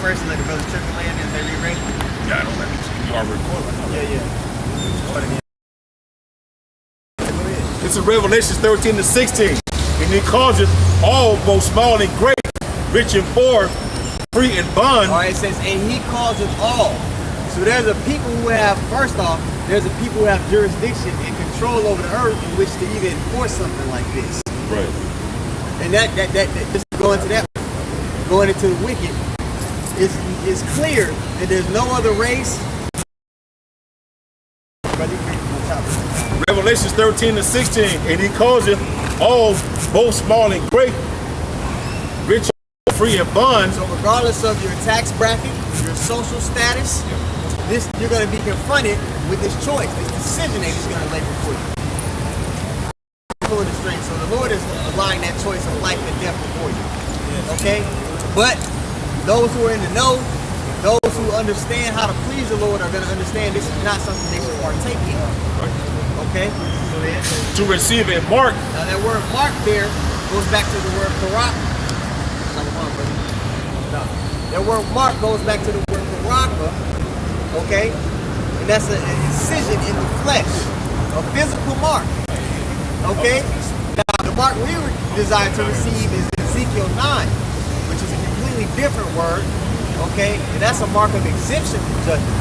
first and let the brother triple land and they re-rate? Yeah, I don't let me. You are recording. Yeah. It's in Revelation 13 to 16. And he calls it all, both small and great, rich and poor, free and bond. All right, it says, and he calls it all. So there's a people who have, first off, there's a people who have jurisdiction and control over the earth in which to even enforce something like this. Right. And that just going to that, going into the wicked, it's clear that there's no other race. Revelation 13 to 16, and he calls it all, both small and great, rich, free and bond. So regardless of your tax bracket, your social status, this you're going to be confronted with this choice, this decision that he's going to lay before you. Pulling the string. So the Lord is allowing that choice of life and death before you. Okay? But those who are in the know, those who understand how to please the Lord are going to understand this is not something they should partake in. Okay? To receive a mark. Now that word mark there goes back to the word karak. That word mark goes back to the word karaka. Okay? And that's a incision in the flesh. A physical mark. Okay? Now the mark we desire to receive is Ezekiel 9, which is a completely different word. Okay? And that's a mark of exemption from judgment.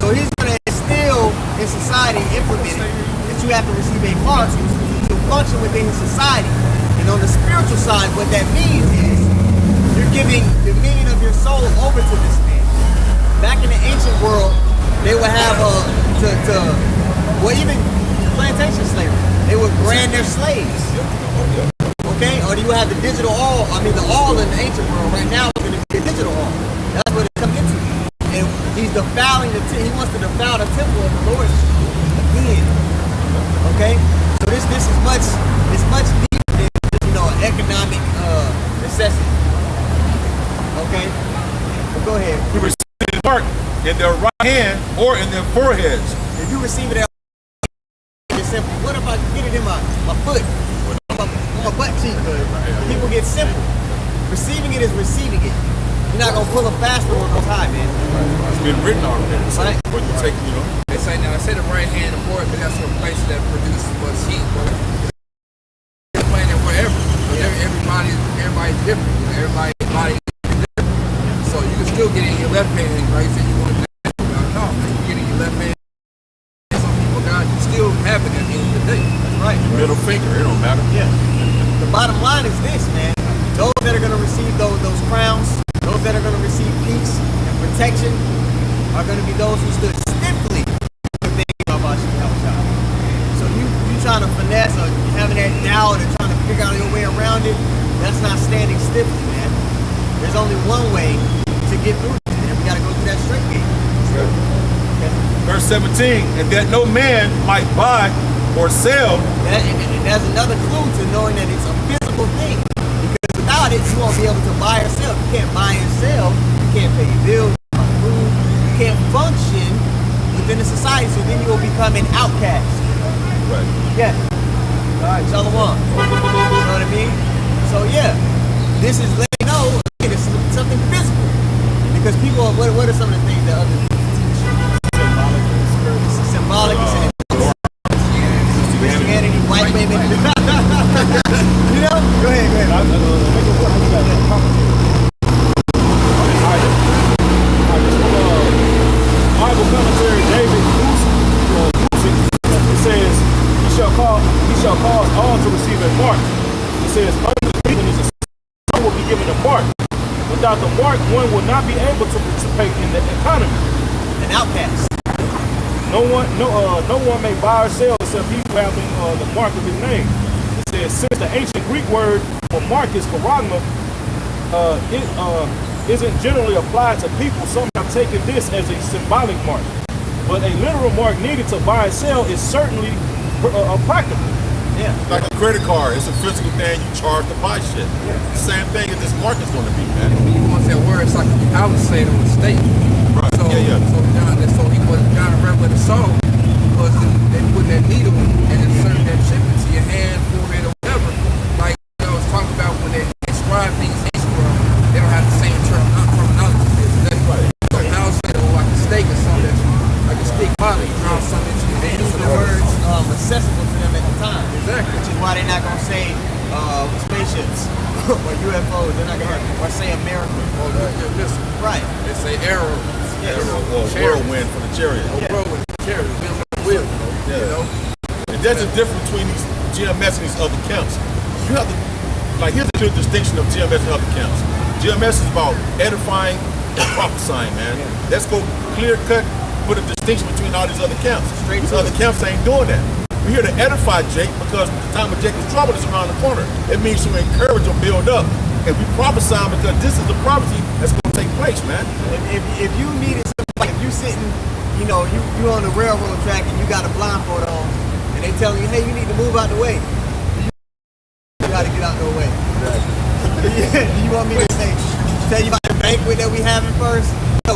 So he's going to instill in society, implement it, that you have to receive a mark to function within society. And on the spiritual side, what that means is you're giving dominion of your soul over to this man. Back in the ancient world, they would have even plantation slavery. They would brand their slaves. Okay? Or you have the digital all. I mean, the all in the ancient world right now is going to be a digital all. That's what it's coming into. And he's defiling he wants to defile the temple of the Lord again. Okay? So this is much deeper than just, economic necessity. Okay? Well, go ahead. To receive a mark in their right hand or in their foreheads. If you receive it, it's simple. What if I get it in my foot? On my butt cheek? People get simple. Receiving it is receiving it. You're not gonna pull a faster one goes high, man. It's been written already. So right. But you take, They say now. I say the right hand of war because that's a place that produces much heat. But playing it wherever. Everybody's different. Everybody's body is different. So you can still get it in your left hand. Right? So you want to no, you can get it in your left hand. Some people got you still have it at the end of the day. That's right. Middle finger, it don't matter. Yeah. The bottom line is this, man. Those that are gonna receive those crowns, those that are going to receive peace and protection are going to be those who stood stiffly with the name of Yahweh. So you trying to finesse or having that doubt or trying to figure out your way around it, that's not standing stiffly, man. There's only one way to get through it, and we got to go through that straight gate. Okay. Verse 17, and that no man might buy or sell. And that's another clue to knowing that it's a physical thing. Without it, you won't be able to buy or sell. You can't buy and sell. You can't pay your bills, buy food. You can't function within the society, so then you will become an outcast. Right. Yeah. All right, Shalom. You know what I mean? So yeah, this is letting you know this is something physical. Because people, what are some of the things that other people teach? Symbolic. It's symbolic. It's Christianity, white women. You know? Go ahead. Bible commentary, David it says, he shall cause all to receive a mark. It says, under the dignity one will be given a mark. Without the mark, one will not be able to participate in the economy. An outcast. No one may buy or sell except he who having the mark of his name. It says, since the ancient Greek word for mark is charagma, isn't generally applied to people, some have taken this as a symbolic mark. But a literal mark needed to buy and sell is certainly practical. Yeah. Like a credit card, it's a physical thing you charge to buy shit. Yeah. The same thing as this mark is going to be, man. When you want that word, it's like I was saying on the state. Right. So, Yeah. so John the Revelator saw was they put that needle and insert that chip into your hand, forehead, or whatever. Like I was talking about when they inscribe things, they don't have the same terminology. UFOs. They're not gonna or say America. Or nuclear missile. Right. They say arrows. Yes. Or whirlwind for the chariot. Yeah. Whirlwind, chariots, wheel, Yeah. you know. And there's a difference between these GMS and these other camps. You have to, like, here's the clear distinction of GMS and other camps. GMS is about edifying and prophesying, man. Let's go clear cut, put a distinction between all these other camps. Straight These to other it. camps ain't doing that. We're here to edify Jake because the time of Jacob's trouble is around the corner. It means to encourage or build up. And we prophesy because this is the prophecy that's going to take place, man. If you needed somebody, if you sitting, you know, you on the railroad track and you got a blindfold on, and they telling you, hey, you need to move out the way. You got to get out the way. Do you want me to tell you about the banquet that we having first? No,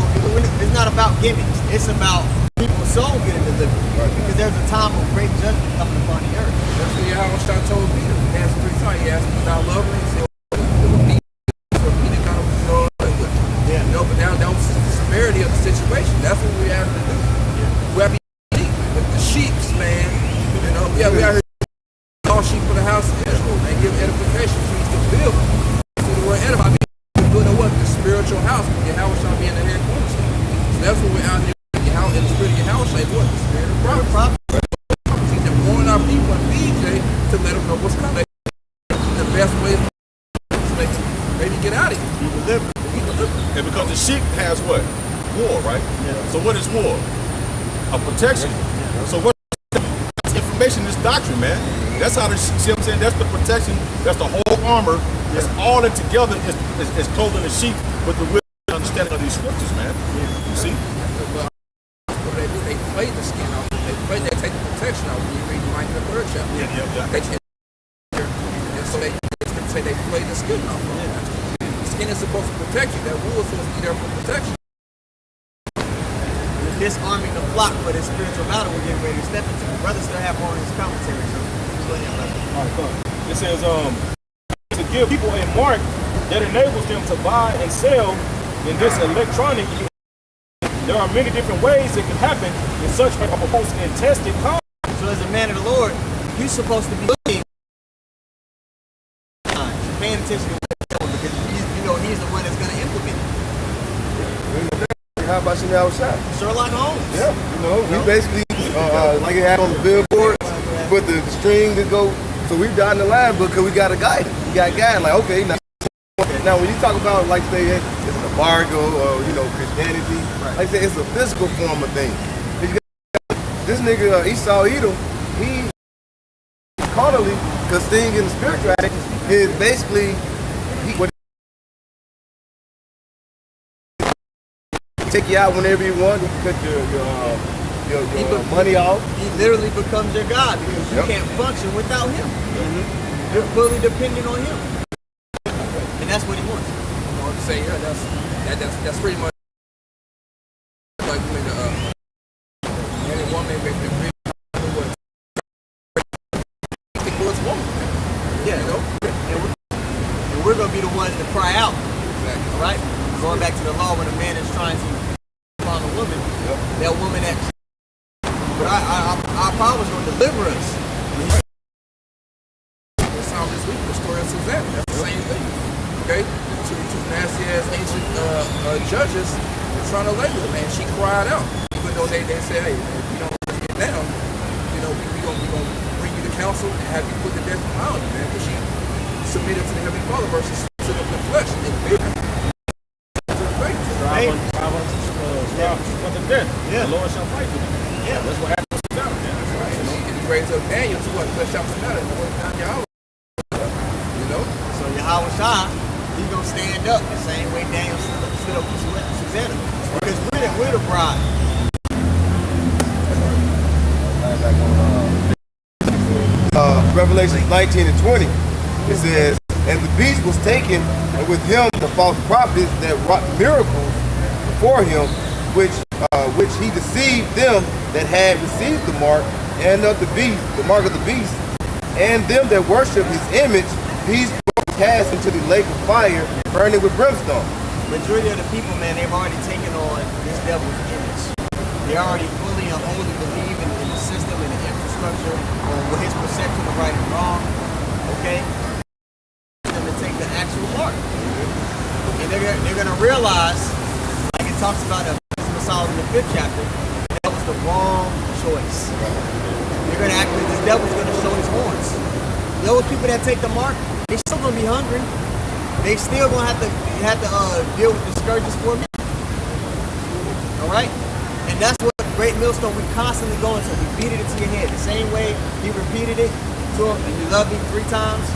it's not about gimmicks. It's about people's soul getting delivered. Because there's a time of great judgment coming upon the earth. That's what Yahweh told Peter. He asked him 3 times. He asked him, "Thou love me?" He said, so Peter kind of Yeah. you know, but now that was the severity of the situation. That's what we have to do. We have to be the sheep, man. You know, we are here all sheep for the house of Israel and give edification. Means to build. So the word edify means to build a what? The spiritual house. Yahweh shall be in the head cornerstone. So that's what we're out here. Yahweh, in the spirit of Yahweh shall what? The spirit of prophecy. And warn our people and BJ to let them know what's coming. The best way is to maybe get out of here. Be delivered. And because the sheep has what? War, right? Yeah. So what is war? A protection. So what information is doctrine, man. That's how see what I'm saying? That's the protection, that's the whole armor. That's all that together is clothing the sheep with the wisdom and understanding of these scriptures, man. You see? What they do, they flay the skin off. They take the protection out. When you read the Minor Third chapter. Yeah. They take and so they say they flay the skin off. The skin is supposed to protect you. That wool is supposed to be there for protection. Disarming the flock for this spiritual battle we're getting ready to step into. Brother still have more in his commentary, so go ahead, brother. All right, come. It says to give people a mark that enables them to buy and sell in this electronic. There are many different ways it can happen in such a proposed and tested context. So as a man of the Lord, you're supposed to be looking, paying attention to what he's doing, because you know he's the one that's going to implement it. How about Chanel Shot? Sherlock Holmes. Yeah, we basically, like it had on the billboard, put the string to go. So we down the line because we got a guide. We got a guide, like, okay, now when you talk about, like, say, it's an embargo or, Christianity, like I say, it's a physical form of thing. This nigga, Esau Edom, he carnally, because thing in the spirituality is basically, take you out whenever you want. You cut your money off. He literally becomes your God because you can't function without him. You're fully dependent on him, and that's what he wants. You know what I'm saying? Yeah, that's pretty much like when man and woman make the agreement was woman. Yeah, You know? and we're gonna be the ones to cry out. Exactly. All right, going back to the law when a man is trying to find a woman, that woman that. But our power's gonna deliver us. We saw this week the story of Suzanne. That's the same thing. Okay? Two nasty ass ancient judges were trying to label her, man. She cried out. Even though they said, hey, if you don't get down, we gonna bring you to council and have you put the death behind you, man. Because she submitted to the Heavenly Father versus to the flesh and fear. To the faith. Yeah. The Lord shall fight for them. Yeah. That's what happened to Sodom. That's right. And he raised up Daniel to what? Flesh out the matter. And went down Yahweh. You know? So Yahweh Shah, he's gonna stand up the same way Daniel stood up for Susanna. Because we're the bride. Revelation 19 and 20. It says, and the beast was taken, and with him the false prophets that wrought miracles before him, which he deceived them that had received the mark and of the beast, the mark of the beast, and them that worship his image. These were cast into the lake of fire, burning with brimstone. Majority of the people, man, they've already taken on this devil's image. They already fully and wholly believe in the system and the infrastructure on what his perception of right and wrong. Okay? Them to take the actual mark. And they're gonna realize, like it talks about in Solomon in the 5th chapter, that was the wrong choice. They're gonna actually, this devil's gonna show his horns. Those people that take the mark, they still gonna be hungry. They still gonna have to deal with the scourges for me. All right, and that's what Great Millstone we constantly go into. We beat it into your head the same way he repeated it to him. And you love me 3 times.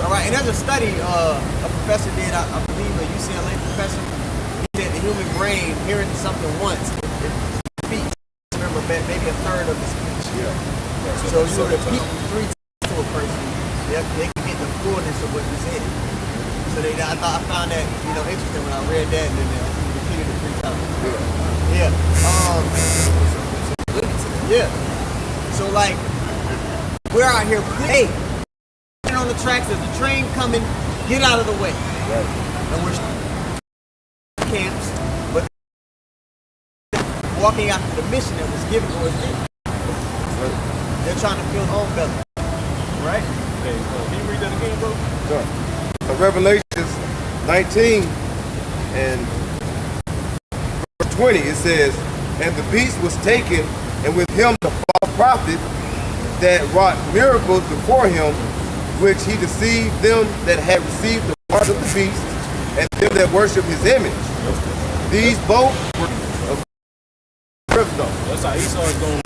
All right, and there's a study a professor did, I believe, a UCLA professor. He said the human brain hearing something once, it speaks. Remember, maybe a third of the speech. Yeah. So you repeat 3 times to a person, they can get the fullness of what you said. So I found that interesting when I read that, and then repeated it 3 times. Yeah. Yeah. So like, we're out here. Hey, on the tracks. There's a train coming. Get out of the way. Right. And we're camps, but walking after the mission that was given to us. They're trying to fill their own belly. Right? Hey, can you read that again, bro? So Revelations 19 and verse 20, it says, and the beast was taken, and with him the false prophet that wrought miracles before him, which he deceived them that had received the mark of the beast, and them that worship his image. These both were of crypto. That's how Esau is going.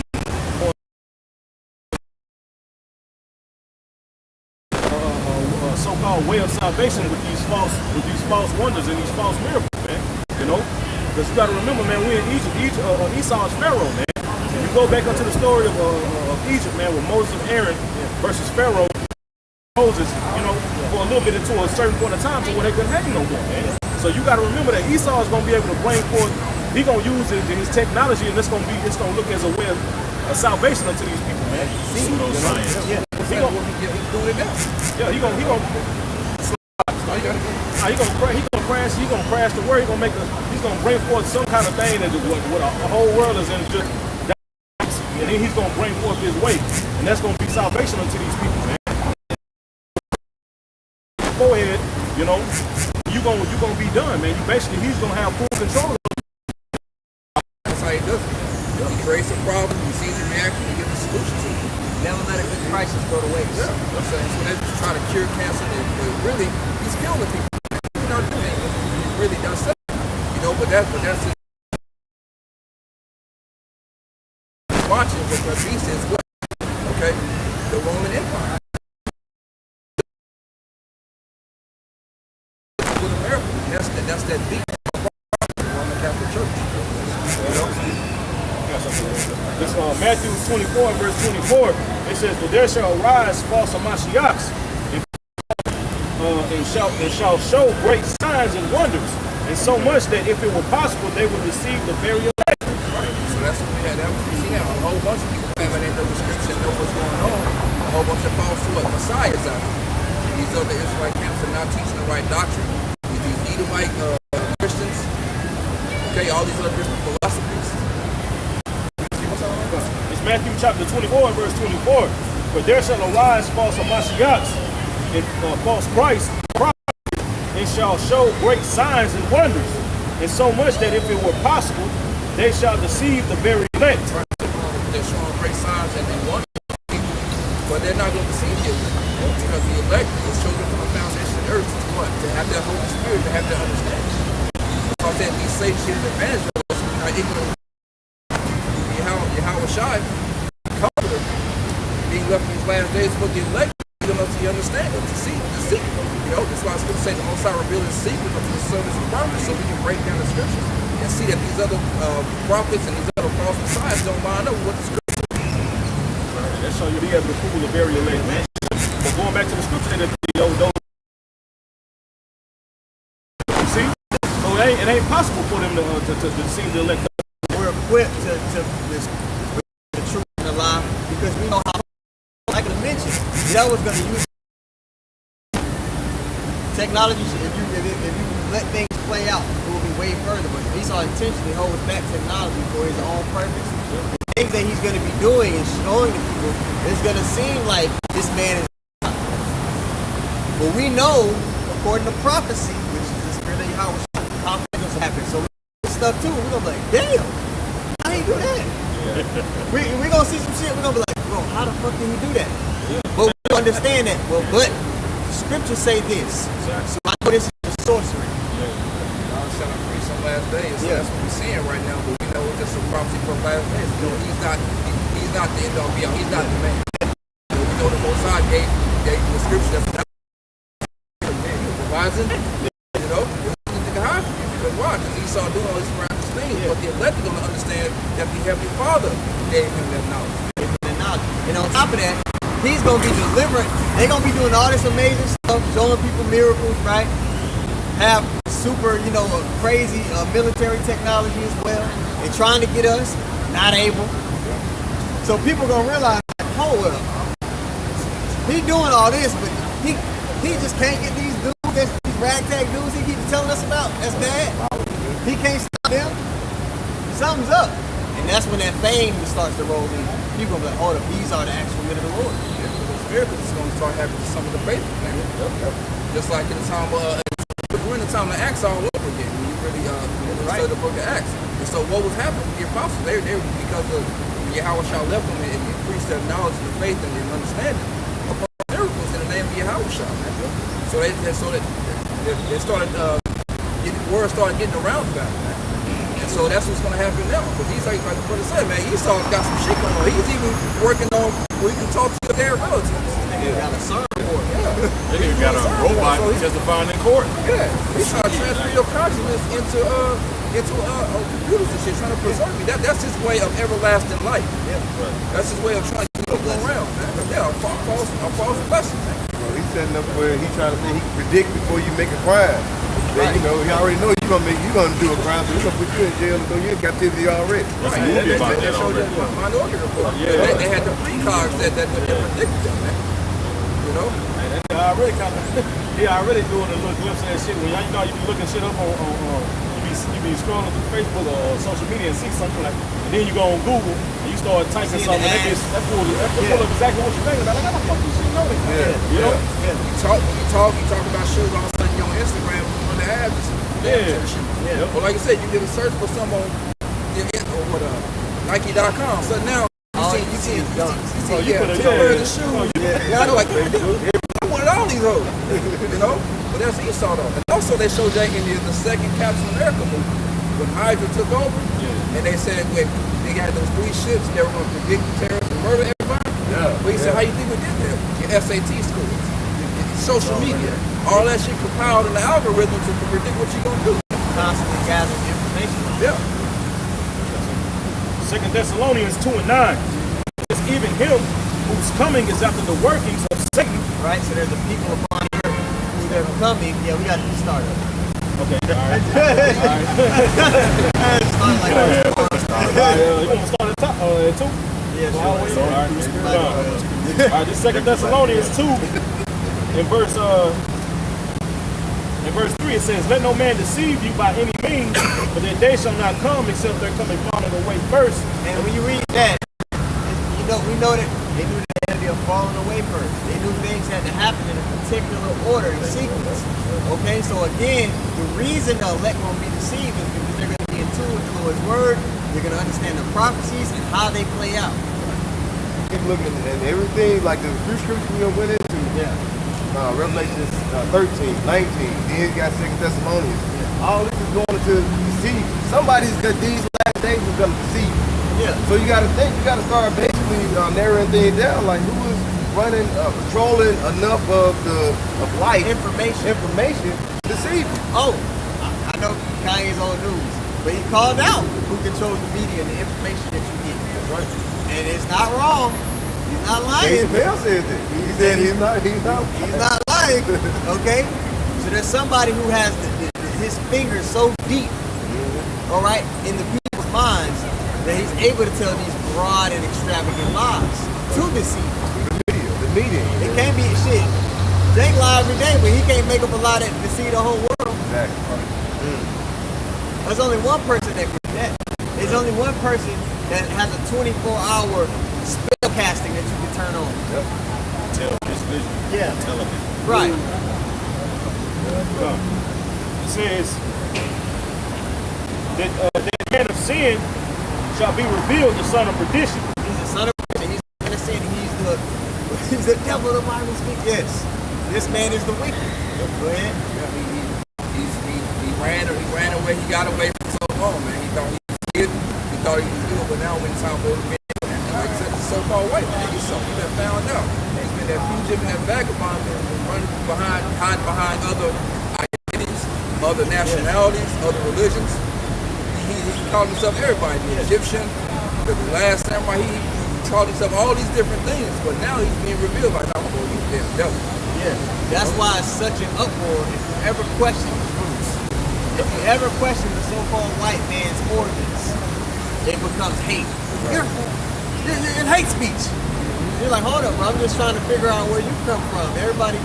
So-called way of salvation with these false wonders and these false miracles, man. Because you got to remember, man, we're in Egypt. Esau is Pharaoh, man. And you go back into the story of Egypt, man, with Moses and Aaron versus Pharaoh. Moses, for a little bit into a certain point of time to where they couldn't hang no more, man. So you got to remember that Esau is going to be able to bring forth. He's going to use his technology, and it's going to look as a way of salvation unto these people, man. Pseudo-science. Yeah. He's doing it now. Yeah, he gonna crash the world. He's gonna bring forth some kind of thing that what a whole world is in just, and then he's gonna bring forth his way, and that's gonna be salvation unto these people, man. Go ahead, you gonna be done, man. He's gonna have full control. That's how he does it. He creates a problem, he sees the reaction, he gives a solution to it. Never let a good crisis go to waste. Yeah, I'm saying, so they're just trying to cure cancer, but really, he's killing people. He really does that. But that's just watching what the beast is what? Okay? The Roman Empire. With America. That's that beast. The Roman Catholic Church. This Matthew 24, verse 24, it says, "But there shall arise false Mashiachs, and shall show great signs and wonders, and so much that if it were possible, they would deceive the very elect." Right. So that's what we had. We see now a whole bunch of people coming in the scripture and know what's going on. A whole bunch of false messiahs out here. These other Israelite camps are not teaching the right doctrine. These Edomite Christians. Okay, all these other different philosophies. It's Matthew chapter 24 and verse 24. "For there shall arise false Mashiachs, and false Christ, and shall show great signs and wonders, and so much that if it were possible, they shall deceive the very elect." They're showing great signs and they want people, but they're not going to deceive you, because the elect was chosen from the foundation of the earth to what? To have that Holy Spirit, to have that understanding. Because that these Satan should advantage of us, not ignorant. Yahweh Shai, comforter, being left in these last days for the elect, you know, to understand it, to see, that's why I was going to say the Most High revealed his secret of the service of prophets, so we can break down the scriptures and see that these other prophets and these other false messiahs don't line up with what the scripture is. That's how you'll be able to fool the very elect, man. But going back to the scripture, that see, so it ain't possible for them to deceive the elect. We're equipped to the truth and the lie because we know how, like I mentioned, that was going to use technology. If you let things play out, it will be way further. But Esau intentionally holds back technology for his own purpose. The things that he's going to be doing and showing the people is going to seem like this man is. But we know according to prophecy, which is the spirit of Yahweh, how things will happen. So we stuff too. We're gonna be like, damn, how he do that? we gonna see some shit. We're gonna be like, bro, how the fuck did he do that? But we understand that. Well, but the scriptures say this. So I know this is sorcery. I was trying to preach some last days. So that's what we're seeing right now. But we know it's just a prophecy for last days. You know, he's not the end all be all. He's not the man. We know the Most High gave the scripture that's rising. You know, it can hide from you because why? Because Esau doing all these miraculous things. But the elect are going to understand that the Heavenly Father gave him that knowledge. And on top of that, he's gonna be delivering. They're gonna be doing all this amazing stuff, showing people miracles, right? Have super, crazy military technology as well, and trying to get us not able. So people gonna realize, hold up, he doing all this, but he just can't get these dudes, these ragtag dudes he keeps telling us about. That's bad. He can't stop them. Something's up. And that's when that fame starts to roll in. People are like, oh, these are the actual men of the Lord. Miracles is going to start happening to some of the faithful, man. Just like in the time we're in the time of Acts all over again. When you really study the book of Acts. And so what was happening? The apostles, they because of Yahweh Shah left them and increased their knowledge and their faith and their understanding upon miracles in the name of Yahweh Shah, man. So they started word started getting around about it, man. So that's what's going to happen now. Because he's like the brother said, man, Esau's got some shit going on. He's even working on where he can talk to their relatives. He got a sermon for it. Yeah. They even got a robot testifying in court. Yeah. He's trying to transfer your consciousness into computers and shit, trying to preserve you. That's his way of everlasting life. Yeah. That's his way of trying to keep you going around, man. Yeah, a false blessing, man. Well, he's setting up where he's trying to say he can predict before you make a crime. That, he already know you're gonna do a crime, so he's gonna put you in jail and throw you in captivity already. That's a movie about that already. Minority Report. Yeah. They had the precogs that predicted them, man. You know? He already doing a little glimpse of that shit. When you be looking shit up on you be scrolling through Facebook or social media and see something like, and then you go on Google and you start typing something, and that pull up exactly what you're thinking about. Like, how the fuck you should know that? Yeah. You know? You talk about shows all of a sudden you're on Instagram on the ads. Yeah. Well, like I said, you did a search for some on Nike.com. So now you see the shoes. Yeah, I know, like, I wanted all these hoes. You know? But that's Esau though. And also they showed that in the second Captain America movie when Hydra took over, and they said they got those 3 ships and they were going to predict terrorists and murder everybody. Yeah. But he said, how you think we did that? Your SAT scores, social media, all that shit compiled in the algorithm to predict what you're gonna do. Constantly gathering information. Yeah. 2 Thessalonians 2:9. It's even him whose coming is after the workings of Satan. Right? So there's the people upon earth who are coming. Yeah, we got to start up. Okay, all right. You want to start at the top? At 2? Yeah, All right, this 2 Thessalonians 2 in verse 3 it says, let no man deceive you by any means, but their day shall not come except there come a falling away first. And when you read that, we know that they knew that they had to be falling away first. They knew things had to happen in a particular order and sequence. Okay, so again, the reason the elect won't be deceived is because they're going to be in tune with the Lord's word. They're going to understand the prophecies and how they play out. Keep looking at everything, like the few scriptures we went into. Yeah. Revelation 13, 19, then you got 2 Thessalonians. Yeah. All this is going to deceive. Somebody's got these last days is going to deceive you. Yeah. So you got to think, you got to start basically narrowing things down, like who is running, controlling enough of life information to deceive you. Oh, I know Kanye's on the news, but he called out who controls the media and the information that you get. Right. And it's not wrong. He's not lying. Dave Bell said that. He said he's not lying. Okay? So there's somebody who has his fingers so deep, all right, in the people's minds that he's able to tell these broad and extravagant lies to deceive. The media. It can't be shit. Jake lie every day, but he can't make up a lie that deceive the whole world. Exactly. There's only one person that can do that. There's only one person that has a 24-hour spell casting that you can turn on. Yep. Television. Yeah. Television. Right. It says that that man of sin shall be revealed, the son of perdition. He's the son of perdition. He's going to say he's the devil the Bible speaks. Yes. This man is the wicked. Go ahead. He ran away. He got away from so long, man. He thought he was good. He thought he was good, but now when it's time for him to be like I said, the so-called white man, he's something that found out. He's been that fugitive and that vagabond, man, running hiding behind other identities, other nationalities, other religions. He called himself everybody, the Egyptian, the last samurai. He called himself all these different things, but now he's being revealed like, oh, boy, you damn devil. Yeah. That's why it's such an uproar if you ever question his roots. If you ever question the so-called white man's origins, it becomes hate. It's hate speech. You're like, hold up, bro. I'm just trying to figure out where you come from. Everybody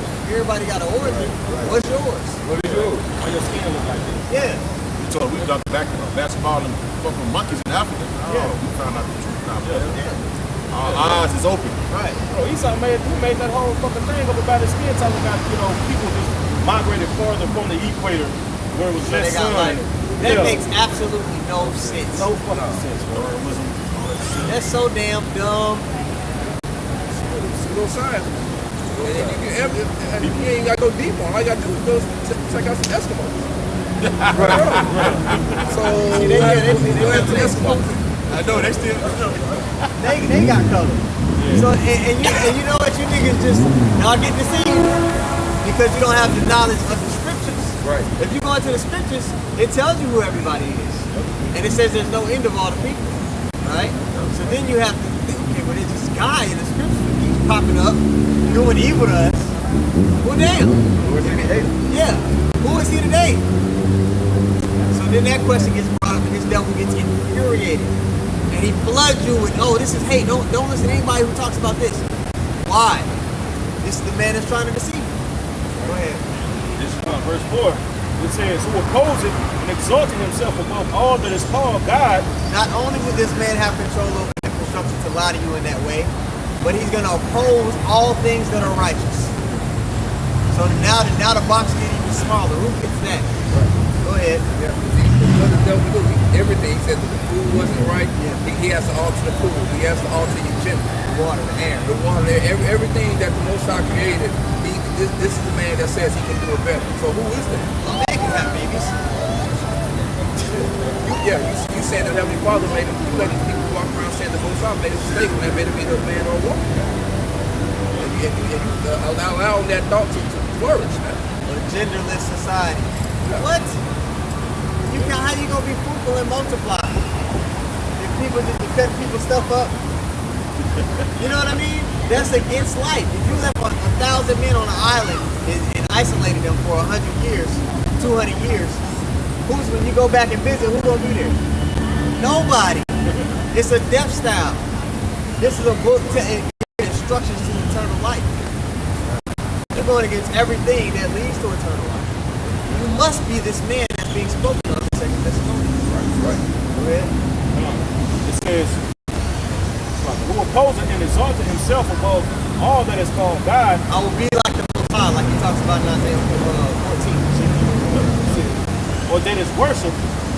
got an origin. What's yours? What is yours? Why your skin look like this? Yeah. We told we got back basketball and fucking monkeys in Africa. Yeah. We found out the truth now. Yeah. Our eyes is open. Right. Bro, Esau made that whole fucking thing up about his skin, talking about, people just migrated farther from the equator where it was So less they got sun. lighter. That makes absolutely no sense. no fucking sense, bro. That's so damn dumb. Pseudoscience. And you ain't got to go deep on. All you got to do is go check out some Eskimos. So, See, they go ahead to the Eskimos. I know they still. They got color. So and you know what, you niggas just y'all get deceived because you don't have the knowledge of the scriptures. Right. If you go into the scriptures, it tells you who everybody is, and it says there's no end of all the people, right? So then you have to think, okay, but there's this guy in the scriptures who keeps popping up, doing evil to us. Well, damn. Yeah. Who is he today? So then that question gets brought up, and this devil gets infuriated. And he floods you with, oh, this is hate. Don't listen to anybody who talks about this. Why? This is the man that's trying to deceive you. Go ahead. This is verse 4. It says, who opposed it and exalted himself above all that is called God. Not only will this man have control over the infrastructure to lie to you in that way, but he's going to oppose all things that are righteous. So now the box gets even smaller. Who gets that? Go ahead. Yeah. What the devil do? Everything. He said that the food wasn't right. Yeah. He has to alter the food. He has to alter your gender. The water, the air. The water, everything that the Most High created, this is the man that says he can do it better. So who is that? A man can have babies. You saying that Heavenly Father made him, you let these people walk around saying the Most High made a mistake when they made him either a man or a woman. And you allow that thought to flourish. Man. A genderless society. What? How you gonna be fruitful and multiply? If people just cut people's stuff up, you know what I mean? That's against life. If you left 1,000 men on an island and isolated them for 100 years, 200 years, when you go back and visit, who's gonna be there? Nobody. It's a death style. This is a book giving instructions to eternal life. You're going against everything that leads to eternal life. You must be this man that's being spoken of in 2 Thessalonians. Right. Go ahead. It says, who opposed it and exalted himself above all that is called God. I will be like the Most High, like he talks about in Isaiah 14. Or that is worship,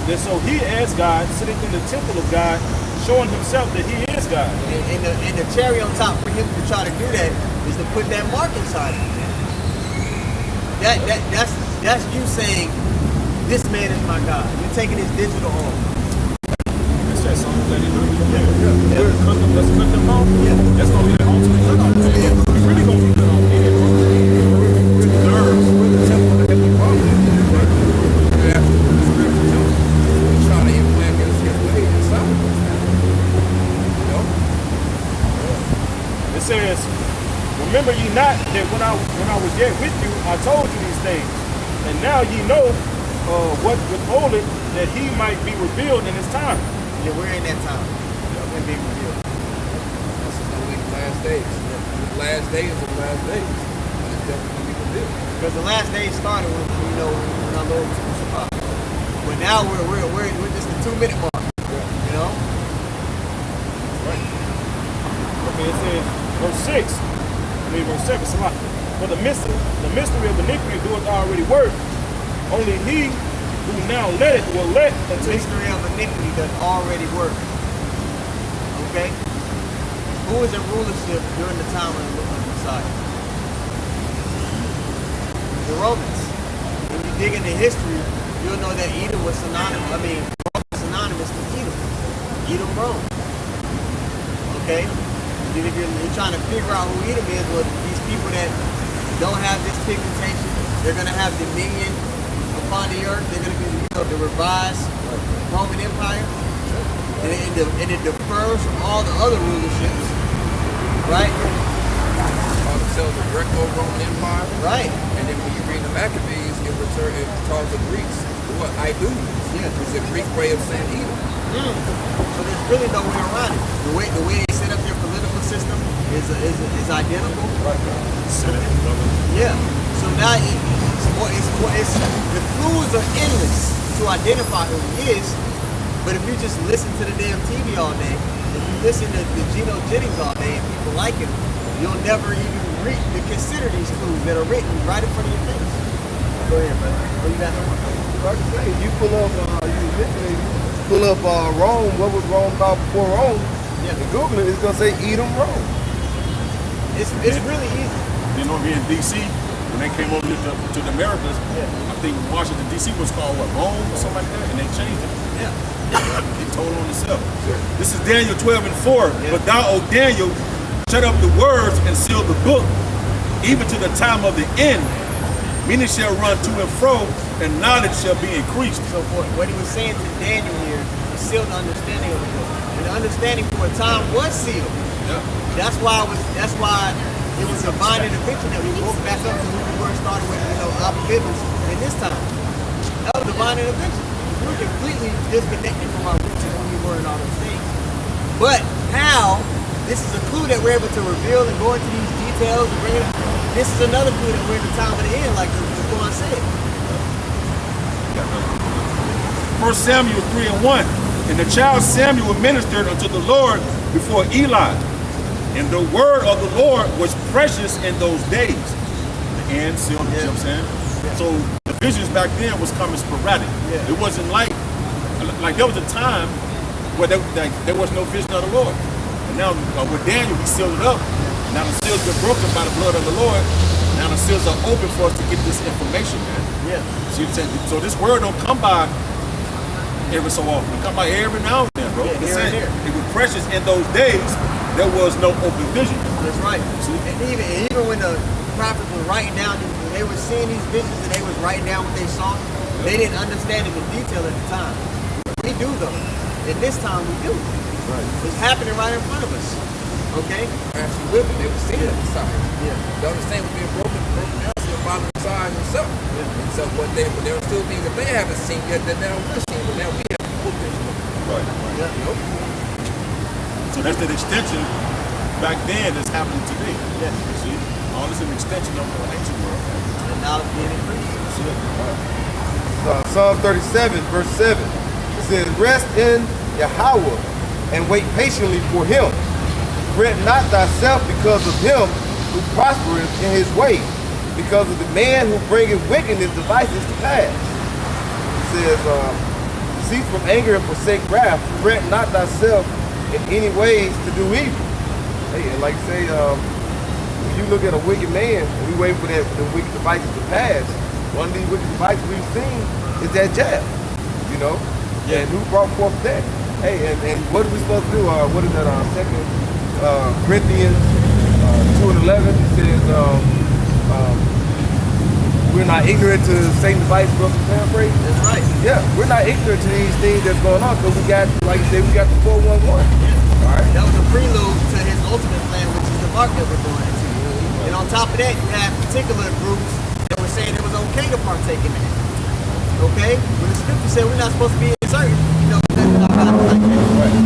that so he as God, sitting in the temple of God, showing himself that he is God. And the cherry on top for him to try to do that is to put that mark inside of him. That's you saying, this man is my God. You're taking his digital arm. That's that song that he Let's cut them off. Yeah. That's going to be the ultimate cutoff. It's really going to be cut off. We're the temple of the Heavenly Father. Yeah. He's trying to implant his way inside. You know? It says, remember ye not that when I was yet with you, I told you these things. And now ye know what withholdeth, that he might be revealed in his time. Yeah, we're in that time. We're being revealed. This is the last days. The last days are the last days. And it's definitely going to be revealed. Because the last days started when our Lord was crucified. But now we're just the 2-minute mark. You know? Right. Okay, it says, verse 7, for the mystery of iniquity doeth already work, Only he who now let it will let The until he mystery of iniquity does already work. Okay? Who was in rulership during the time of the Messiah? The Romans. When you dig into history, you'll know that Edom was synonymous. Rome was synonymous with Edom. Edom, Rome. Okay? If you're trying to figure out who Edom is, well, these people that don't have this pigmentation, they're going to have dominion upon the earth. They're going to be the revised Roman Empire. And it differs from all the other rulerships. Right? Call themselves the Greco-Roman Empire. Right. And then when you read the Maccabees, it calls the Greeks what I do. Yeah. It's a Greek way of saying Edom. So there's really no way around it. The way they set up their political system is identical. Yeah. So now the clues are endless to identify who he is. But if you just listen to the damn TV all day, if you listen to Geno Jennings all day and people like him, you'll never even read to consider these clues that are written right in front of your face. Go ahead, brother. What you got? Like I say, you pull up, Rome. What was Rome called before Rome? Yeah. And Google it, it's gonna say Edom, Rome. It's really easy. You know, in D.C., when they came over to the Americas, I think Washington, D.C. was called, what, Rome or something like that? And they changed it. Yeah. They told on themselves. This is Daniel 12:4. But thou, O Daniel, shut up the words and seal the book, even to the time of the end. Meaning shall run to and fro, and knowledge shall be increased. So for what he was saying to Daniel here, he sealed the understanding of the book. And the understanding for a time was sealed. Yeah. That's why it was a divine intervention that we woke back up to who we were started with, Abba Bivens in this time. That was divine intervention. We were completely disconnected from our roots and who we were in all those things. But how, this is a clue that we're able to reveal and go into these details and bring it up. This is another clue that we're in the time of the end, like the Quran said. 1 Samuel 3:1. And the child Samuel ministered unto the Lord before Eli. And the word of the Lord was precious in those days. And see what I'm saying? So the visions back then was coming sporadic. Yeah. It wasn't like there was a time where there was no vision of the Lord. And now with Daniel, he sealed it up. Now the seals are broken by the blood of the Lord. Now the seals are open for us to get this information, man. Yeah. See what I'm saying? So this word don't come by every so often. It come by every now and then, bro. Yeah, here and there. It was precious in those days. There was no open vision. That's right. And even when the prophets were writing down, they were seeing these visions and they was writing down what they saw. They didn't understand it in detail at the time. We do though. At this time we do. Right. It's happening right in front of us. Okay? Actually living, they were seeing the Messiah. Yeah. They understand what's being broken down to the Father Messiah himself. And so there are still things that they haven't seen yet that now we're seeing, but now we have full vision. Right. Yeah. So that's the extension back then that's happening today. Yeah. You see? All this is an extension of the ancient world. And now it's being increased. Psalm 37, verse 7. It says, rest in Yahweh and wait patiently for him. Fret not thyself because of him who prospereth in his way, because of the man who bringeth wickedness devices to pass. It says, cease from anger and forsake wrath. Fret not thyself in any ways to do evil. Hey, and like you say, when you look at a wicked man, and we wait for the wicked devices to pass, one of these wicked devices we've seen is that jab, you know? Yeah. And who brought forth that? Hey, and what are we supposed to do? What is that, 2 Corinthians 2:11, it says, we're not ignorant to Satan's device, for paraphrase. That's right. Yeah, we're not ignorant to these things that's going on because we got, like you said, we got the 411. All right. That was a prelude to his ultimate plan, which is the mark that we're going into. And on top of that, you have particular groups that were saying it was okay to partake in that. Okay? When the scripture said we're not supposed to be inserted, that's not like that. Right.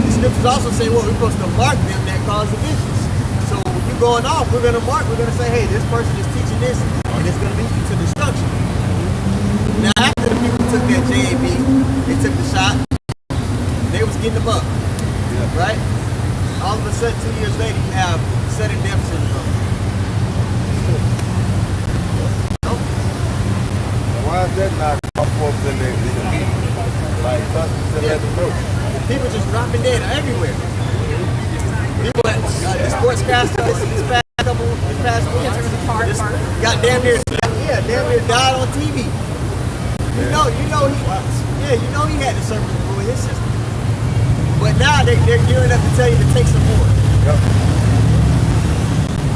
The scriptures also say, well, we're supposed to mark them that cause divisions. So when you're going off, we're going to mark, we're going to say, hey, this person is teaching this, and it's going to lead you to destruction. Now, after the people took that JAB, they took the shot, they was getting them up. Right? All of a sudden, 2 years later, you have sudden death syndrome. Why is that to let them know. People just dropping dead everywhere. People at the sportscaster this past week got damn near died on TV. You know he had the serpent rule his system. But now they're gearing up to tell you to take some more. Yep.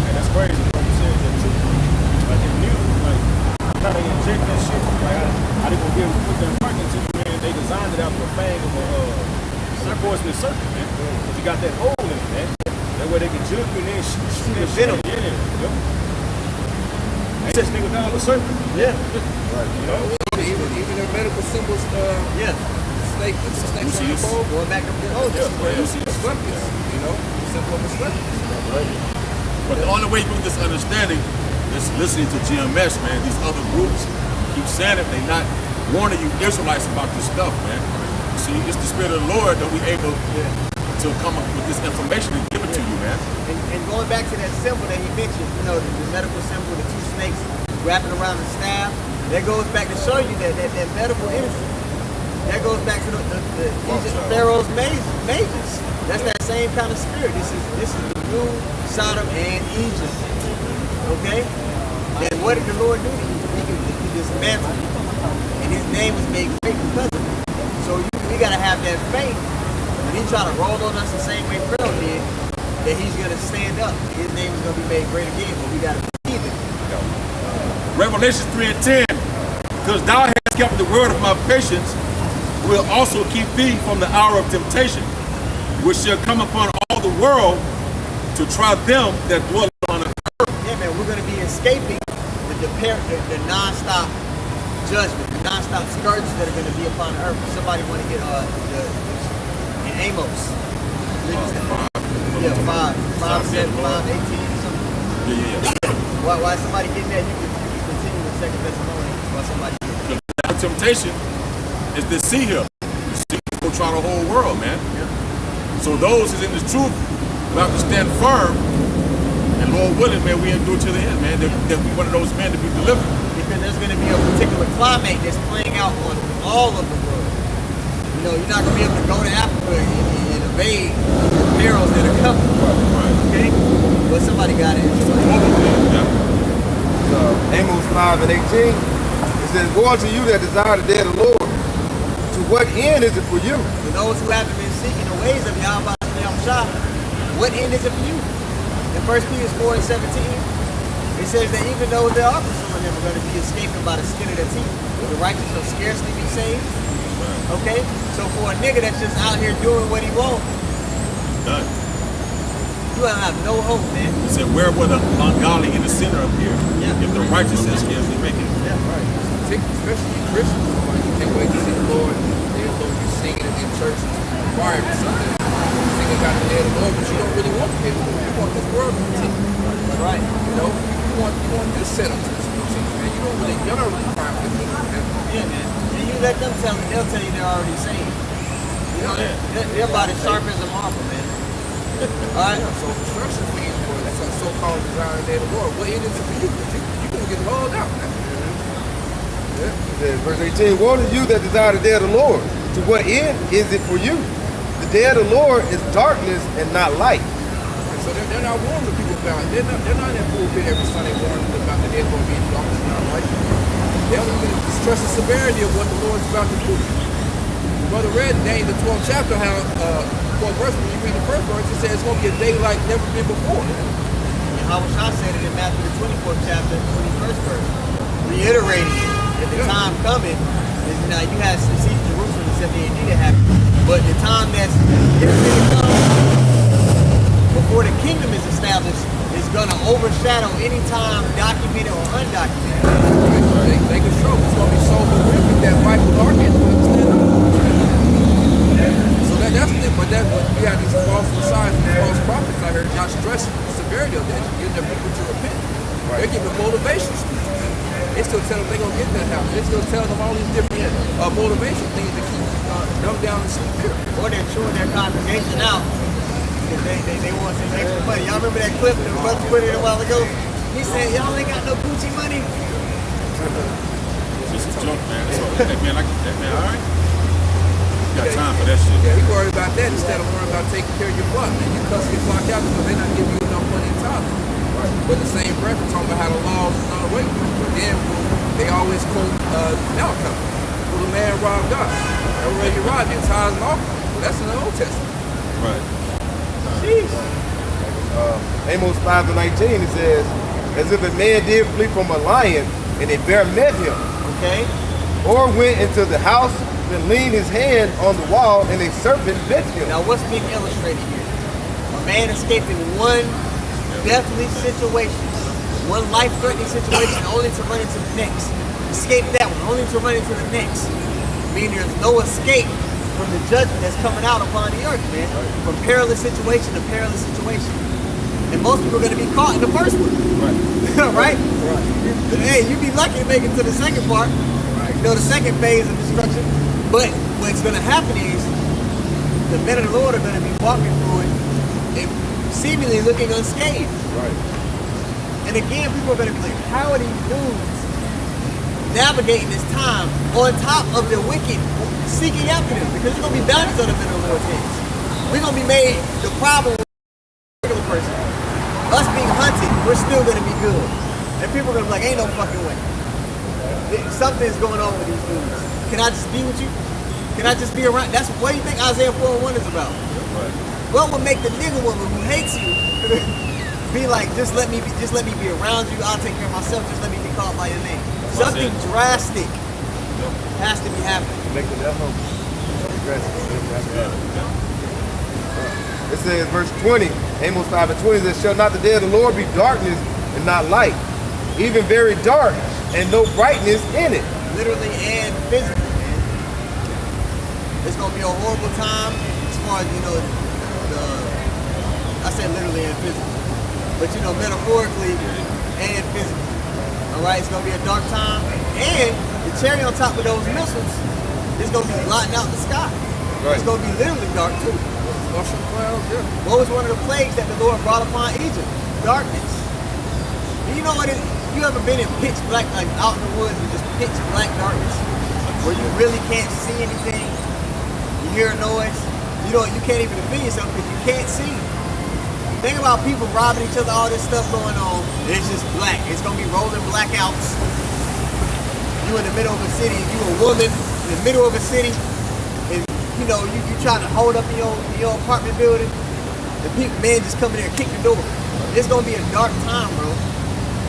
And that's crazy. Like you said that too. Like in music, like how they inject that shit. Like how they gonna put that mark into you, man. They designed it out of the fang of a poisonous serpent, man. But you got that hole in it, man. That way they can juke you and then shoot that venom in there. Yep. Ain't this nigga down the serpent? Yeah. Right. You know? Even their medical symbols, Yeah. snakes on the bowl. Going back up to the old. Scorpions, you know, the symbol of a scorpion. But the only way you can get this understanding is listening to GMS, man. These other groups keep saying it. They not warning you Israelites about this stuff, man. See, it's the Spirit of the Lord that we able to come up with this information and give it to you, man. And going back to that symbol that he mentioned, you know, the medical symbol, the two snakes wrapping around the staff, that goes back to show you that medical imagery. That goes back to the Pharaoh's mages. That's that same kind of spirit. This is the new Sodom and Egypt. Okay? And what did the Lord do? He dismantled it. And his name was made great because of it. So we gotta have that faith. When he try to roll on us the same way Pharaoh did, that he's gonna stand up. His name is gonna be made great again, but we gotta believe it. Revelation 3 and 10. Because thou hast kept the word of my patience, will also keep thee from the hour of temptation, which shall come upon all the world to try them that dwell on the earth. Yeah, man, we're gonna be escaping the non-stop judgment, the non-stop scourges that are gonna be upon the earth. Somebody want to get in Amos. Yeah, 5, 7, 5, 18 or something. Yeah. Why somebody getting that? You can continue with 2 Thessalonians. Why somebody getting that? The temptation is to see him. The sea will try the whole world, man. So those who's in the truth will have to stand firm. And Lord willing, man, we endure to the end, man. That we one of those men to be delivered. Because there's going to be a particular climate that's playing out on all of the world. You know, you're not going to be able to go to Africa and evade the perils that are coming. Right. Okay? But somebody got it. Yeah. Amos 5 and 18. It says, "Woe unto you that desire the day of the Lord. To what end is it for you?" For those who haven't been seeking the ways of Yahweh, what end is it for you? In 1 Peter 4 and 17, it says that even though there are some of them are going to be escaping by the skin of their teeth, the righteous will scarcely be saved. Okay? So for a nigga that's just out here doing what he wants, Done. you don't have no hope, man. He said, where will the ungodly and the sinner appear? Yeah. If the righteous is scarcely make it. Yeah, right. Especially Christians, like you can't wait to see the Lord. They'll go you singing in church, choir or something, singing about the day of the Lord, but you don't really want the day of the Lord. You want this world to continue. That's right. You know, you want this setup to continue, man. You're not really trying to do that. Yeah, man. And you let them tell it, they'll tell you they're already saved. You know, they're about as sharp as a marble, man. Alright? So instruction for you for that so-called desire of the day of the Lord. What it is for you? You're going to get rolled out, man. It says, verse 18, "Woe to you that desire the day of the Lord. To what end is it for you? The day of the Lord is darkness and not light." And so they're not warning the people about it. They're not in that pulpit every Sunday warning them about the day of the Lord being darkness and not light. They don't even stress the severity of what the Lord's about to do. Brother read in the 12th chapter how, 4th verse, when you read the first verse, it says it's going to be a day like never been before. And Hawashah said it in Matthew the 24th chapter, 21st verse, reiterating it. That the time coming is now you have to see Jerusalem in 70 AD to happen, but the time that's getting ready to come before the kingdom is established is going to overshadow any time documented or undocumented. They can show it's going to be so horrific that Michael Clark can't understand it. So that's the thing, but we have these false messiahs and these false prophets out here not stressing the severity of that, getting their people to repent. They're giving motivation speeches. They still tell them they're going to get that house. They still tell them all these different motivation things to keep them down and sleep here. Or they're chewing their congregation out because they want some extra money. Y'all remember that clip that brother put it a while ago? He said, y'all ain't got no Gucci money. It's just a joke, man. So, hey, man, I get that, man. All right. got time for that shit. Yeah, he worried about that instead of worrying about taking care of your flock. Man, you cuss your flock out because they're not giving you enough money and time. Right. But the same breath, we're talking about how the laws is not away from it. But then they always quote Malachi. Will the man rob God? Everywhere you rob, your tithes and offering. Well, that's in the Old Testament. Right. Amos 5:19, it says, as if a man did flee from a lion and a bear met him, Okay? or went into the house and leaned his hand on the wall and a serpent bit him. Now what's being illustrated here? A man escaping one deathly situation, one life-threatening situation, only to run into the next. Escape that one, only to run into the next. Meaning there's no escape from the judgment that's coming out upon the earth, man. From perilous situation to perilous situation. And most people are going to be caught in the first one. Right? Hey, you be lucky to make it to the second part. You know, the second phase of destruction. But what's going to happen is the men of the Lord are going to be walking through it and seemingly looking unscathed. Right. And again, people are going to be like, how are these dudes navigating this time on top of the wicked seeking after them? Because there's going to be bounties on the men of the Lord's hands. We're going to be made the problem with the regular person. Us being hunted, we're still going to be good. And people are going to be like, ain't no fucking way. Something's going on with these dudes. Can I just be with you? Can I just be around? That's what do you think Isaiah 4:1 is about? Right. What would make the nigga woman who hates you be like, just let me be around you, I'll take care of myself, just let me be called by your name. Something drastic has to be happening. Making that home. It says, verse 20, Amos 5:20 says, shall not the day of the Lord be darkness and not light, even very dark and no brightness in it? Literally and physically, man. It's gonna be a horrible time as far as, you know, I said literally and physically, but you know, metaphorically and physically. Alright, it's gonna be a dark time, and the cherry on top of those missiles is gonna be blotting out the sky. Right. It's gonna be literally dark too. Mushroom clouds, yeah. What was one of the plagues that the Lord brought upon Egypt? Darkness. Do you know what it is? You ever been in pitch black, like out in the woods with just pitch black darkness, where you really can't see anything? You hear a noise, you can't even defend yourself because you can't see. Think about people robbing each other, all this stuff going on. It's just black. It's gonna be rolling blackouts. You in the middle of a city, you a woman in the middle of a city, and you know you trying to hold up in your apartment building. The people, man, just come in there and kick the door. It's gonna be a dark time, bro.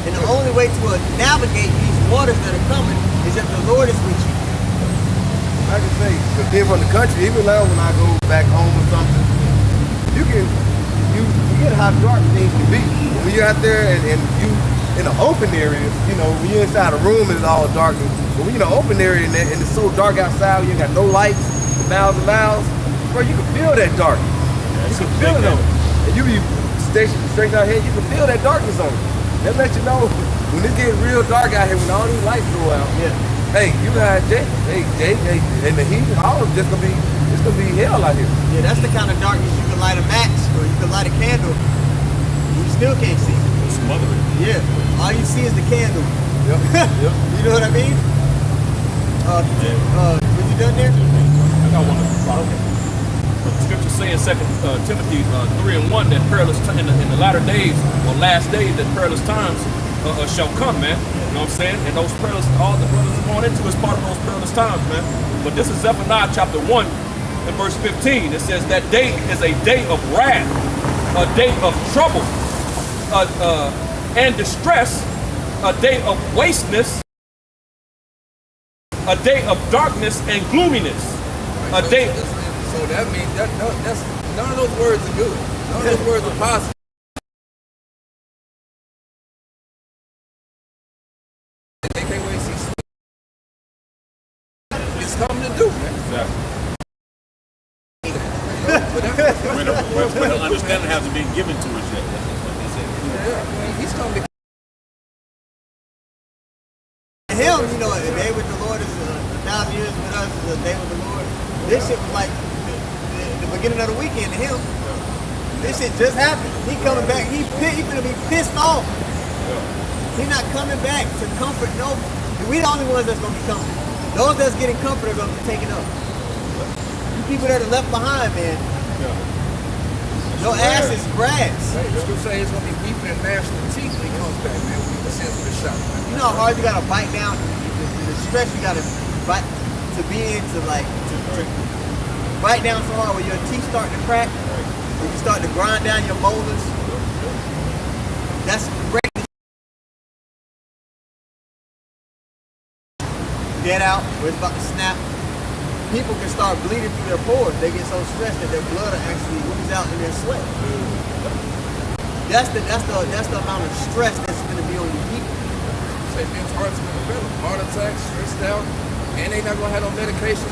And the only way to navigate these waters that are coming is if the Lord is with you. I can say, because being from the country, even now when I go back home or something, you forget how dark things can be. When you're out there and you in an open area, you know, when you're inside a room and it's all dark, but when you're in an open area and it's so dark outside, you ain't got no lights, miles and miles, bro, you can feel that dark. You can feel it on it. And you be stationed straight out here, you can feel that darkness on it. That lets you know when it's getting real dark out here, when all these lights go out. Yeah. Hey, you got Jay, and the heat, and all of it's gonna be hell out here. Yeah, that's the kind of darkness you can light a match or you can light a candle. You still can't see. Smother it. Yeah. All you see is the candle. Yep. Yep. You know what I mean? Was you done there? I got one. Okay. The scripture saying 2 Timothy 3:1 that perilous in the latter days or last days that perilous times shall come, man. You know what I'm saying? And those perilous, all the brothers are going into is part of those perilous times, man. But this is Zephaniah chapter 1 and verse 15. It says that day is a day of wrath, a day of trouble, and distress, a day of wasteness, a day of darkness and gloominess, a day. So that means that's none of those words are good. None of those words are positive. They can't wait to see. It's coming to do, man. Exactly. But that's When the understanding hasn't been given to us yet. That's what they say. yeah, he's coming to Him, you know, a day with the Lord is 1,000 years with us is a day with the Lord. This shit was like the beginning of the weekend to him. This shit just happened. He coming back. He gonna be pissed off. He not coming back to comfort nobody. We the only ones that's gonna be comforted. Those that's getting comfort are gonna be taken up. people that are left behind, man, your ass is grass. The scripture say it's gonna be weeping and gnashing of teeth when he comes back, man. When he sends for the shot. You know how hard you gotta bite down, the stress you gotta bite to be in to bite down so hard where your teeth start to crack, when you start to grind down your molars. That's great. Dead out, where it's about to snap. People can start bleeding through their pores. They get so stressed that their blood will actually ooze out in their sweat. That's the amount of stress that's going to be on you people. Say men's hearts gonna develop, heart attacks, stressed out, and they not gonna have no medication.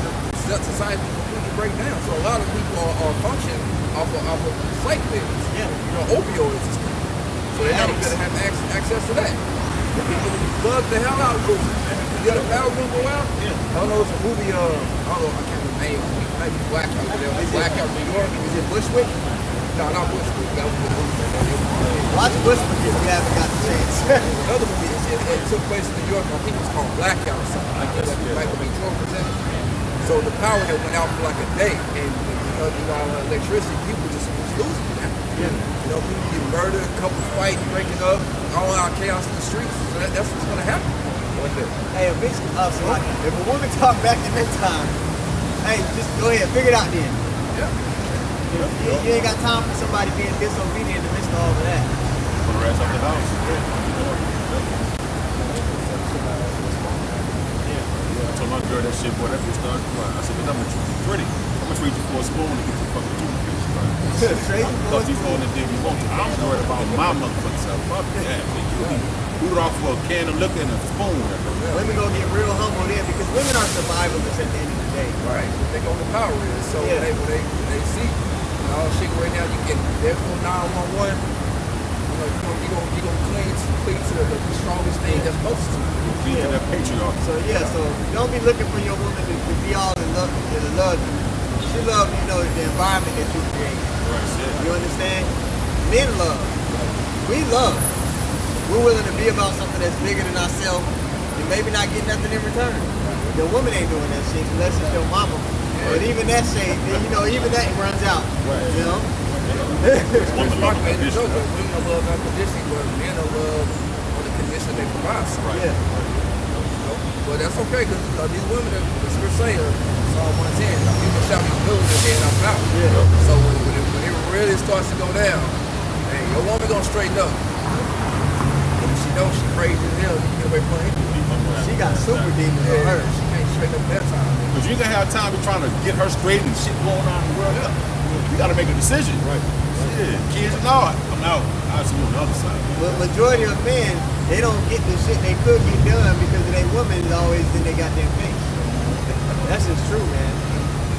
The society completely break down. So a lot of people are functioning off of psych pills, Yeah. Opioids and stuff. So they're not gonna have access to that. The people bug the hell out of groups. You got a battle group go out? Yeah. I don't know, it's a movie, I don't know, I can't remember the name. Maybe Blackout, whatever. Blackout, New York. Is it Bushwick? No, not Bushwick. That was the movie. Watch Bushwick if you haven't got the chance. Another movie, it took place in New York. I think it was called Blackout or something like that. Michael B. Jordan presented. So the power had went out for like a day, and because electricity, people just was losing it. Yeah. People get murdered, couples fighting, breaking up, all out chaos in the streets. So that's what's gonna happen one day. Hey, a bitch, if a woman talk back in that time, hey, just go ahead, figure it out then. Yeah. You ain't got time for somebody being disobedient in the midst of all of that. For the rest of the house. I told my girl that shit, boy, that bitch started crying. I said, but I'm gonna treat you pretty. I'm gonna treat you for a spoon to get you fucking toothpaste. Crazy Because you going to do you want to. I'm worried about my motherfucking self. Fuck that. You be boot off for a can of liquor and a spoon. Women gonna get real humble there because women are survivalists at the end of the day. Right. They go to power is. So Yeah. when they see all shit right now, you get there's no 911. You gonna cling to the strongest thing that's most to you. Be to that patriarch. So yeah, so don't be looking for your woman to be all in love you. She love the environment that you create. Right, shit. You understand? Men love. We love. We're willing to be about something that's bigger than ourselves and maybe not get nothing in return. The woman ain't doing that shit unless it's your mama. But even that shit, even that runs out. Right. You know? Women love unconditionally, but men are love on the condition they provide. Right. Yeah. But that's okay, because these women, the scripture say, Psalm 110, people shall be moved and then I'm out. Yeah. So when it really starts to go down, hey, your woman gonna straighten up. And if she knows she prays to hell, you get away from her. She got super demons on her. She can't straighten up that time. Because you ain't gonna have time to trying to get her straight and shit going on in the world. You gotta make a decision. Right. Shit, kids and all. I'm out. I'll see you on the other side. But majority of men, they don't get the shit they could get done because of their women is always in they got their face. That's just true, man.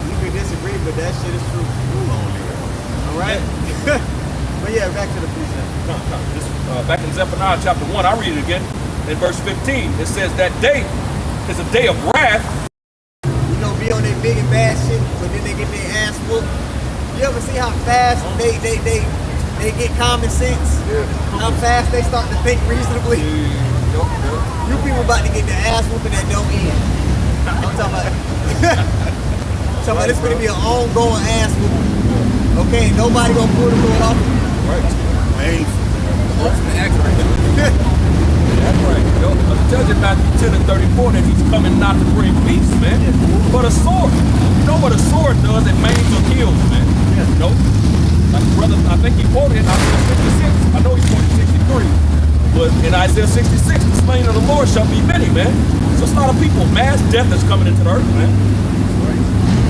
You can disagree, but that shit is true. All right? But yeah, back to the precept. Back in Zephaniah chapter 1, I read it again. In verse 15, it says that day is a day of wrath. You know, be on their big and bad shit, but then they get their ass whooped. You ever see how fast they get common sense? Yeah. How fast they start to think reasonably? You people about to get the ass whooping that don't end. I'm talking about, this gonna be an ongoing ass whooping. Okay, nobody gonna pull the door off. Right. Painful. Ultimate aggravation. That's right. It tells you in Matthew 10 and 34 that he's coming not to bring peace, man, but a sword. You know what a sword does? It maims or kills, man. Yeah. You know? Like brother, I think he quoted in Isaiah 66. I know he quoted 63. But in Isaiah 66, the slain of the Lord shall be many, man. So it's a lot of people. Mass death is coming into the earth, man.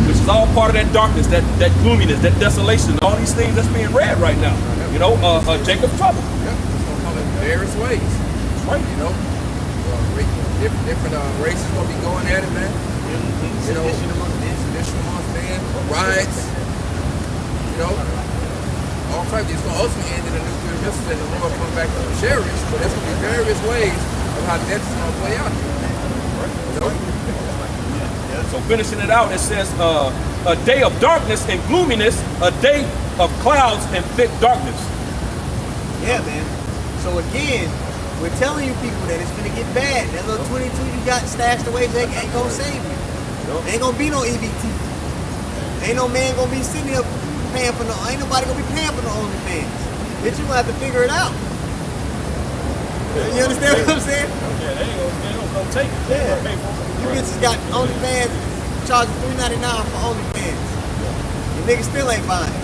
Which is all part of that darkness, that gloominess, that desolation, all these things that's being read right now. You know, Jacob's trouble. Yeah, it's gonna come in various ways. Right. You know, different races gonna be going at it, man. You know, tradition amongst men, riots. You know, all types. It's gonna ultimately end in a nuclear missile and the Lord come back to the chariots. But there's gonna be various ways of how death is gonna play out. You know? So finishing it out, it says, a day of darkness and gloominess, a day of clouds and thick darkness. Yeah, man. So again, we're telling you people that it's gonna get bad. That little 22 you got stashed away ain't gonna save you. Ain't gonna be no EBT. Ain't no man gonna be sitting here paying for no. Ain't nobody gonna be paying for no OnlyFans. Bitch, you gonna have to figure it out. You understand what I'm saying? Yeah, they ain't gonna take it. They Yeah. gonna pay for it. You bitches got OnlyFans charging $3.99 for OnlyFans. You niggas still ain't buying.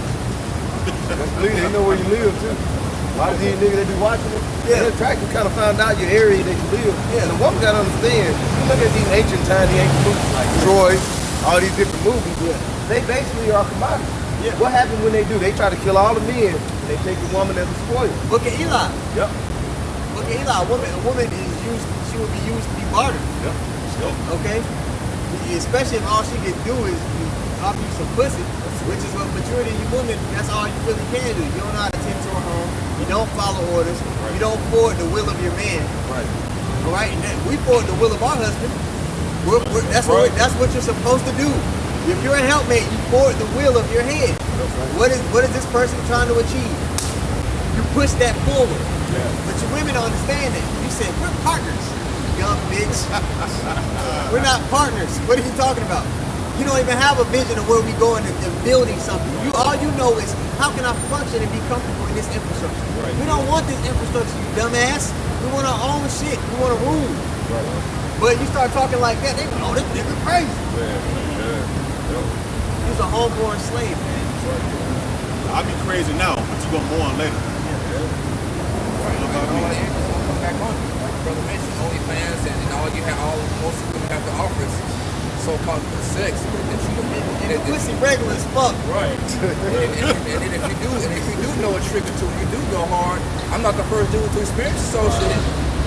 They know where you live too. A lot of these niggas that be watching it, Yeah. they're attracted, kind of found out your area that you live. Yeah. And the woman gotta understand, you look at these ancient times, the ancient movies like Troy, all these different movies, they basically are commodities. Yeah. What happens when they do? They try to kill all the men, and they take the woman as a spoil. Look at Eli. Yep. Look at Eli. A woman is used. She would be used to be bartered. Okay. Especially if all she can do is offer you some pussy, which is what maturity in you women. That's all you really can do. You don't know how to tend to a home. You don't follow orders. You don't forward the will of your man. Right. All right. And we forward the will of our husband. That's what you're supposed to do. If you're a helpmate, you forward the will of your head. What is this person trying to achieve? You push that forward. But you women don't understand that. You said we're partners, young bitch. We're not partners. What are you talking about? You don't even have a vision of where we going and building something. All you know is how can I function and be comfortable in this infrastructure. Right. We don't want this infrastructure, you dumbass. We want our own shit. We want a room. But you start talking like that, they go, oh, this nigga crazy. He's a homeborn slave, man. I'll be crazy now, but you gonna mourn later. All the angels will come back on you. Like Brother mentioned, OnlyFans, and most of them have to offer is so-called sex. And the pussy regular as fuck. Right. And if you do know a trick or two, you do go hard. I'm not the first dude to experience associated.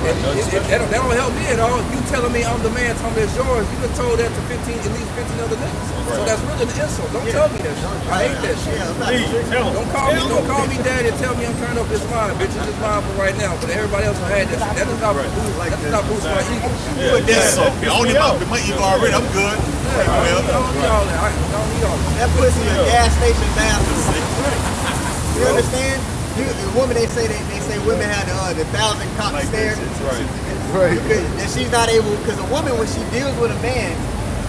That don't help me at all. You telling me I'm the man, telling me it's yours. You been told that to at least 15 other niggas. So that's really an insult. Don't tell me that shit. I hate that shit. Yeah, I'm not Please, tell them. Don't call me daddy and tell me I'm turning up this line. Bitch, it's just mine for right now. But everybody else will have that shit. That does not boost my ego. But that's So, I only my ego already, I'm good. I don't need all that. I don't need all that. that pussy a gas station bathroom. You understand? The woman they say women had the 1,000 cock stare. Right. And she's not able because a woman when she deals with a man,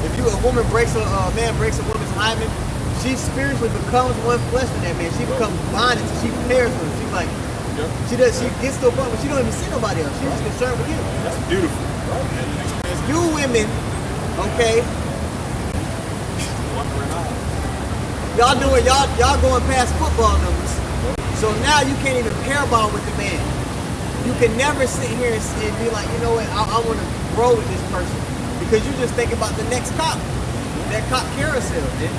if a woman breaks a man breaks a woman's hymen, she spiritually becomes one flesh with that man. She becomes bonded. She pairs with him. She's like she gets to a point where she don't even see nobody else. She's just concerned with you. That's beautiful. You women, okay. Y'all going past football numbers. So now you can't even pair ball with the man. You can never sit here and be like, you know what, I want to grow with this person. Because you just think about the next cop. That cop carousel, man.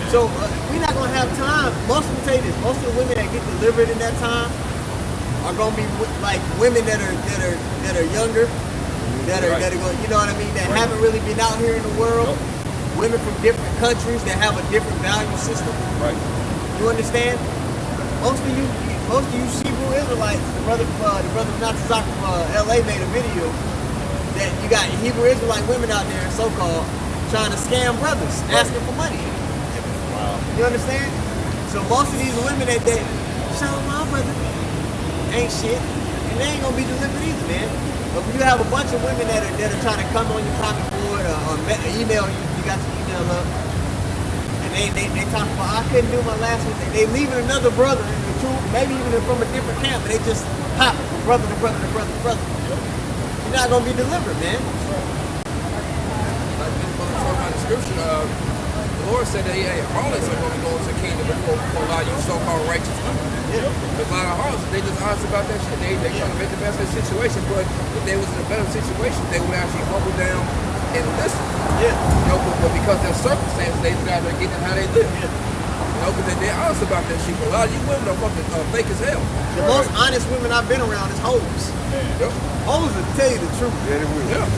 So we're not going to have time. Most of the women that get delivered in that time are going to be like women that are younger, that are going, you know what I mean, that haven't really been out here in the world. Women from different countries that have a different value system. Right. You understand? Most of you Hebrew Israelites, the brother Natazak from LA made a video that you got Hebrew Israelite women out there, so-called, trying to scam brothers, asking for money. Wow. You understand? So most of these women that shout my brother ain't shit, and they ain't gonna be delivered either, man. But you have a bunch of women that are trying to come on your comment board or email you, you got your email up. They talk about I couldn't do my last one. They leaving another brother in the truth, maybe even from a different camp, but they just pop from brother to brother to brother to brother. You're not gonna be delivered, man. Like this brother talking about the scripture, the Lord said that all of us are going to go into the kingdom before a lot of you so-called righteous people. Yeah. Because a lot of hearts, they just honest about that shit. They trying to make the best of the situation, but if they was in a better situation, they would actually buckle down and listen. Yeah. You know, but because their circumstances, they got to get in how they live. Yeah. You know, because they're honest about that shit. But a lot of you women are fucking fake as hell. The most honest women I've been around is hoes. Yep. Hoes will tell you the truth. Yeah, they will. Yeah.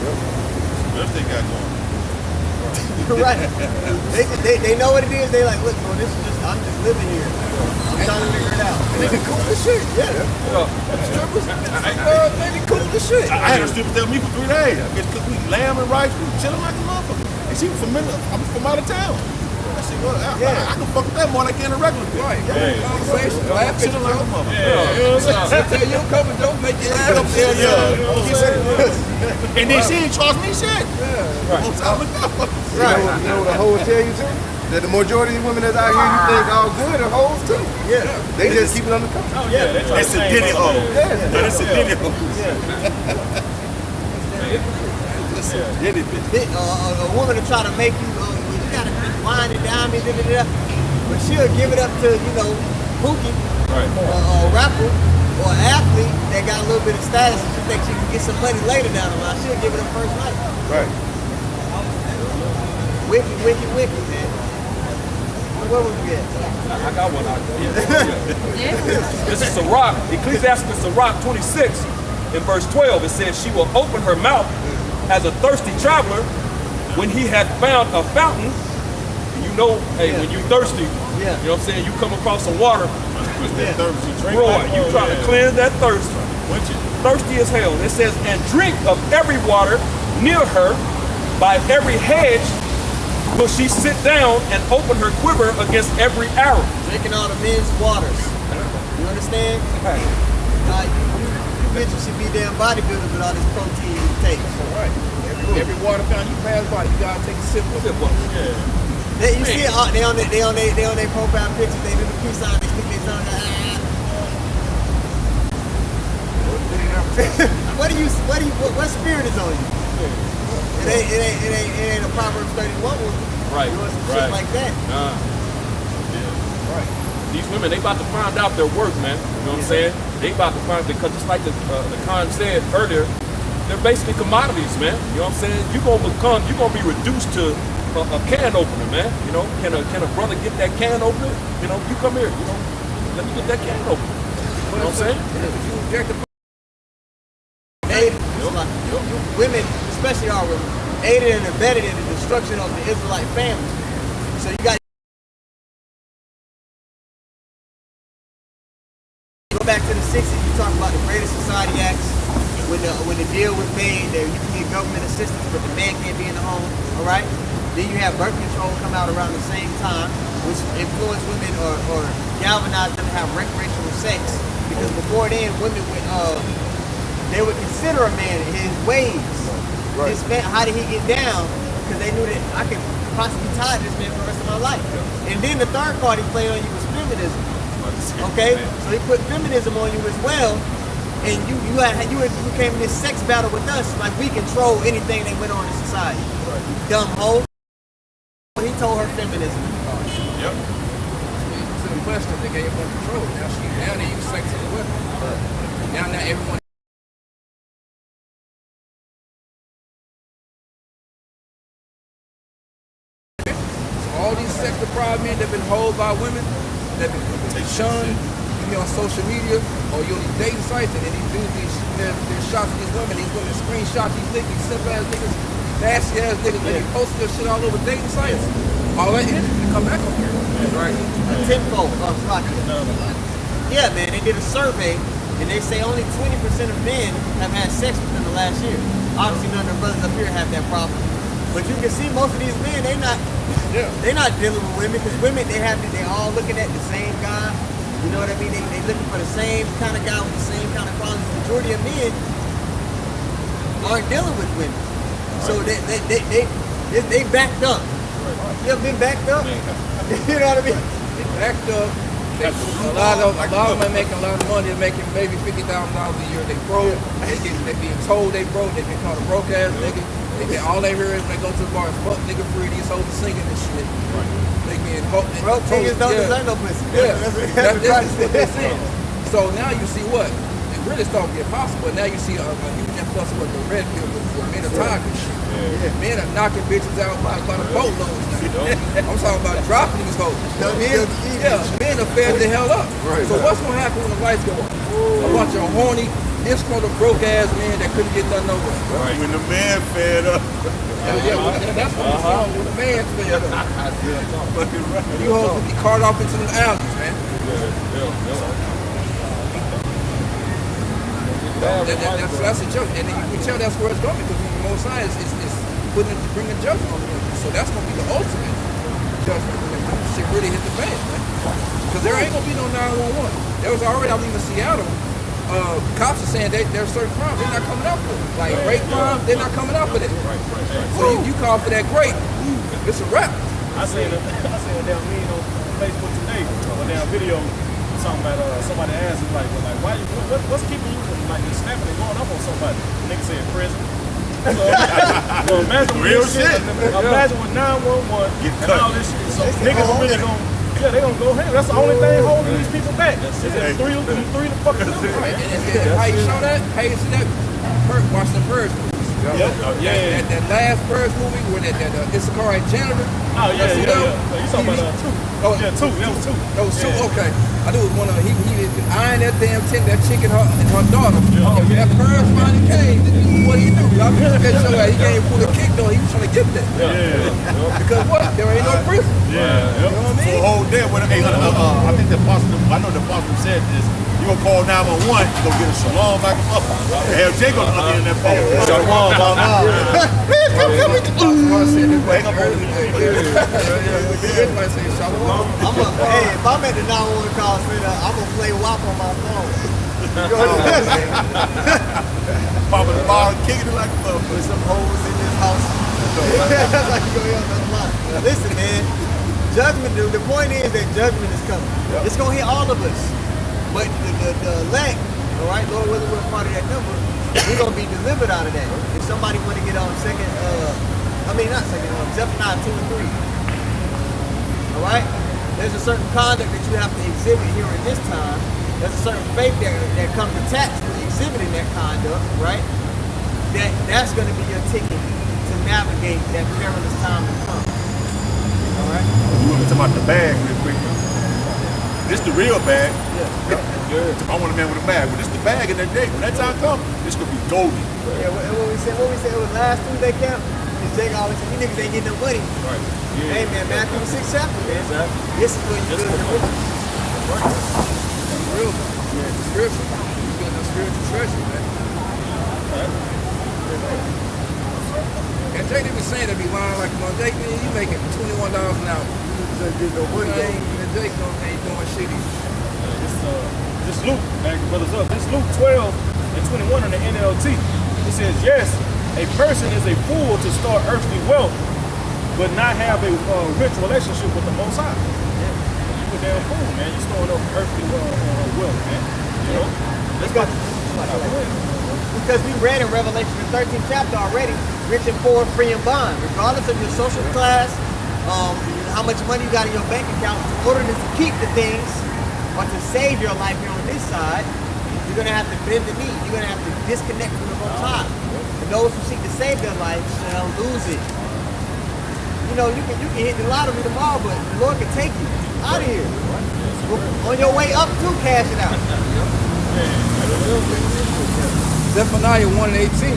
What they got going? Right. They know what it is. They like, look, bro, this is just I'm just living here. I'm trying to figure it out. And they be cool as shit. Yeah. Strippers, they be cool as shit. I had a stripper tell me for 3 days. I get to cook me lamb and rice. We chilling like a motherfucker. And she was familiar. I'm from out of town. That shit go, I can fuck with that more like in a regular bitch. Right. Hey. Conversation, laugh at Chilling like a yourself. mother. She'll tell you a couple jokes, make you laugh. And then she ain't charge me shit. I'm telling you. You know what the hoes tell you too? That the majority of women that's out here you think all good are hoes too. Yeah. They just keep it under control. Oh yeah, they try to It's a change ditty all hoe. that. That's a ditty hoe. A woman to try to make you, you gotta wind it down, me, but she'll give it up to, Pookie, Right. or a rapper, or an athlete that got a little bit of status and she thinks she can get some money later down the line. She'll give it up first night. Right. Wicked, man. Where would you get? I got one out there. This is Sirach, Ecclesiastes Sirach 26, in verse 12. It says, she will open her mouth as a thirsty traveler when he had found a fountain. You know, hey, when you thirsty, Yeah. you know what I'm saying, you come across some water, Drink Roy, that. you try to cleanse that thirst. Thirsty as hell. It says, and drink of every water near her, by every hedge will she sit down and open her quiver against every arrow. Drinking all the men's waters. You understand? You bitches should be damn bodybuilders with all this protein you take. Right. Every water fountain you pass by, you gotta take a sip of it. You see it, they on their profile pictures, they do the peace sign, they stick their tongue out. What spirit is on you? It ain't a Proverbs 31 woman. Right, Doing some right. shit like that. Right. These women, they about to find out their worth, man. You know what I'm saying? They about to find, because just like the Khan said earlier, they're basically commodities, man. You know what I'm saying? You're gonna be reduced to a can opener, man. You know, can a brother get that can opener? You know, you come here, let me get that can opener. You know what I'm saying? You reject the Women, especially our women, aided and abetted in the destruction of the Israelite family. So you got go back to the 60s, you talk about the Greatest Society Acts, when the deal was made that you can get government assistance, but the man can't be in the home, all right? Then you have birth control come out around the same time, which influenced women or galvanized them to have recreational sex. Because before then, women they would consider a man his ways. Right. How did he get down? Because they knew that I could possibly tie this man for the rest of my life. And then the third card he played on you was feminism. Okay? So he put feminism on you as well. And you came in this sex battle with us, like we control anything that went on in society. Dumb hoe. He told her feminism. Yep. to the question, they gave her control. Now they use sex as a weapon. Now everyone. All these sex deprived men that have been held by women, that have been shunned, you be on social media or you're on these dating sites and then these dudes, they're shots of these women screenshot these niggas, these simple ass niggas, nasty ass niggas, and they post their shit all over dating sites. All that energy to come back on here. Right. Tenfold. Yeah, man, they did a survey and they say only 20% of men have had sex within the last year. Obviously none of the brothers up here have that problem. But you can see most of these men, they're not dealing with women, because women, they all looking at the same guy. You know what I mean? They looking for the same kind of guy with the same kind of qualities. The majority of men aren't dealing with women. So they backed up. You ever been backed up? You know what I mean? They backed up. A lot of them making a lot of money. They're making maybe $50,000 a year. They broke. They being told they broke. They been called a broke ass nigga. All they hear is when they go to the bar, fuck nigga free. These hoes are singing and shit. They being Broke niggas don't deserve no pussy. Yeah, that's what they're saying. So now you see what? It really started to get possible. Now you see a huge influence with the red pill, with men are tired of shit. Yeah. Men are knocking bitches out by the boatloads now. I'm talking about dropping these hoes. Men are fed the hell up. Right, so what's gonna happen when the lights go on? A bunch of horny, disgruntled, broke ass men that couldn't get nothing over. Right. When the man fed up. That's what it's on when the man's fed up. You hoes will be carted off into the alleys, man. That's a joke, and you can tell that's where it's going, because the Most High is bringing judgment on them. So that's going to be the ultimate. judgment when shit really hit the fan, man. Because there ain't gonna be no 911. There was already, I believe in Seattle, cops are saying there's certain crimes they're not coming up with. Like rape crimes, they're not coming up with it. So you call for that grape, it's a wrap. I seen a damn meme on Facebook today, a damn video talking about somebody asked him like why you what's keeping you from like snapping and going up on somebody? The nigga said prison. So imagine Real with shit. Imagine with 911 Get and cut. all this shit. So niggas are really gonna they gonna go ahead. That's the only thing holding these people back. It's just three to fucking do. Right. And how you show that? How you see that? Watch the Purge movies. That last Purge movie when that Issachar and janitor. Oh yeah. You talking about two? Oh Yeah, two. That was two. That was two. Okay. I knew it was one of he ironed that damn that chick and her daughter. And when that Purge finally came, what he do? I mean, he can't pull a kick though. He was trying to get that. Because what? There ain't no prison. You know what I mean? So the whole day, when I think the apostle, I know the apostle said this. You gonna call 911, you gonna get a shalom back up. And have Jacob on the other end of that phone. Shalom, Hey, if I'm at the 911 call center, I'm gonna play WAP on my phone. Popping the bottle, kicking it like a motherfucker. With some hoes in this house. Like you go here on the line. Listen, man. Judgment, dude. The point is that judgment is coming. It's gonna hit all of us. But the elect, all right, Lord, whether we're part of that number, we're gonna be delivered out of that. If somebody want to get on Zephaniah 2 and 3. All right, there's a certain conduct that you have to exhibit here in this time. There's a certain faith that comes attached to exhibiting that conduct, right? That's gonna be your ticket to navigate that perilous time to come. All right. You want to talk about the bag real quick? This the real bag. I want a man with a bag, but this the bag in that day. When that time comes, this gonna be golden. Yeah, what we said it was last Tuesday camp. Is Jake always said, you niggas ain't getting no money. Right. Hey man, Matthew 6 chapter, man. Exactly. This is where you build your riches. Real. Yeah, the scripture. You build a spiritual treasure, man. And Jake didn't be saying that be lying like, Jake, man, you making $21 an hour. And Jake ain't doing shit either. This Luke, back the brothers up. This Luke 12 and 21 on the NLT. It says, yes, a person is a fool to start earthly wealth, but not have a rich relationship with the Most High. You a damn fool, man. You storing up earthly wealth, man. You know? Because we read in Revelation the 13th chapter already, rich and poor, free and bond. Regardless of your social class, how much money you got in your bank account, in order to keep the things or to save your life here on this side, you're going to have to bend the knee. You're going to have to disconnect from the Most High. And those who seek to save their life shall lose it. You know, you can hit the lottery tomorrow, but the Lord can take you out of here. On your way up to cash it out. Zephaniah 1 and 18.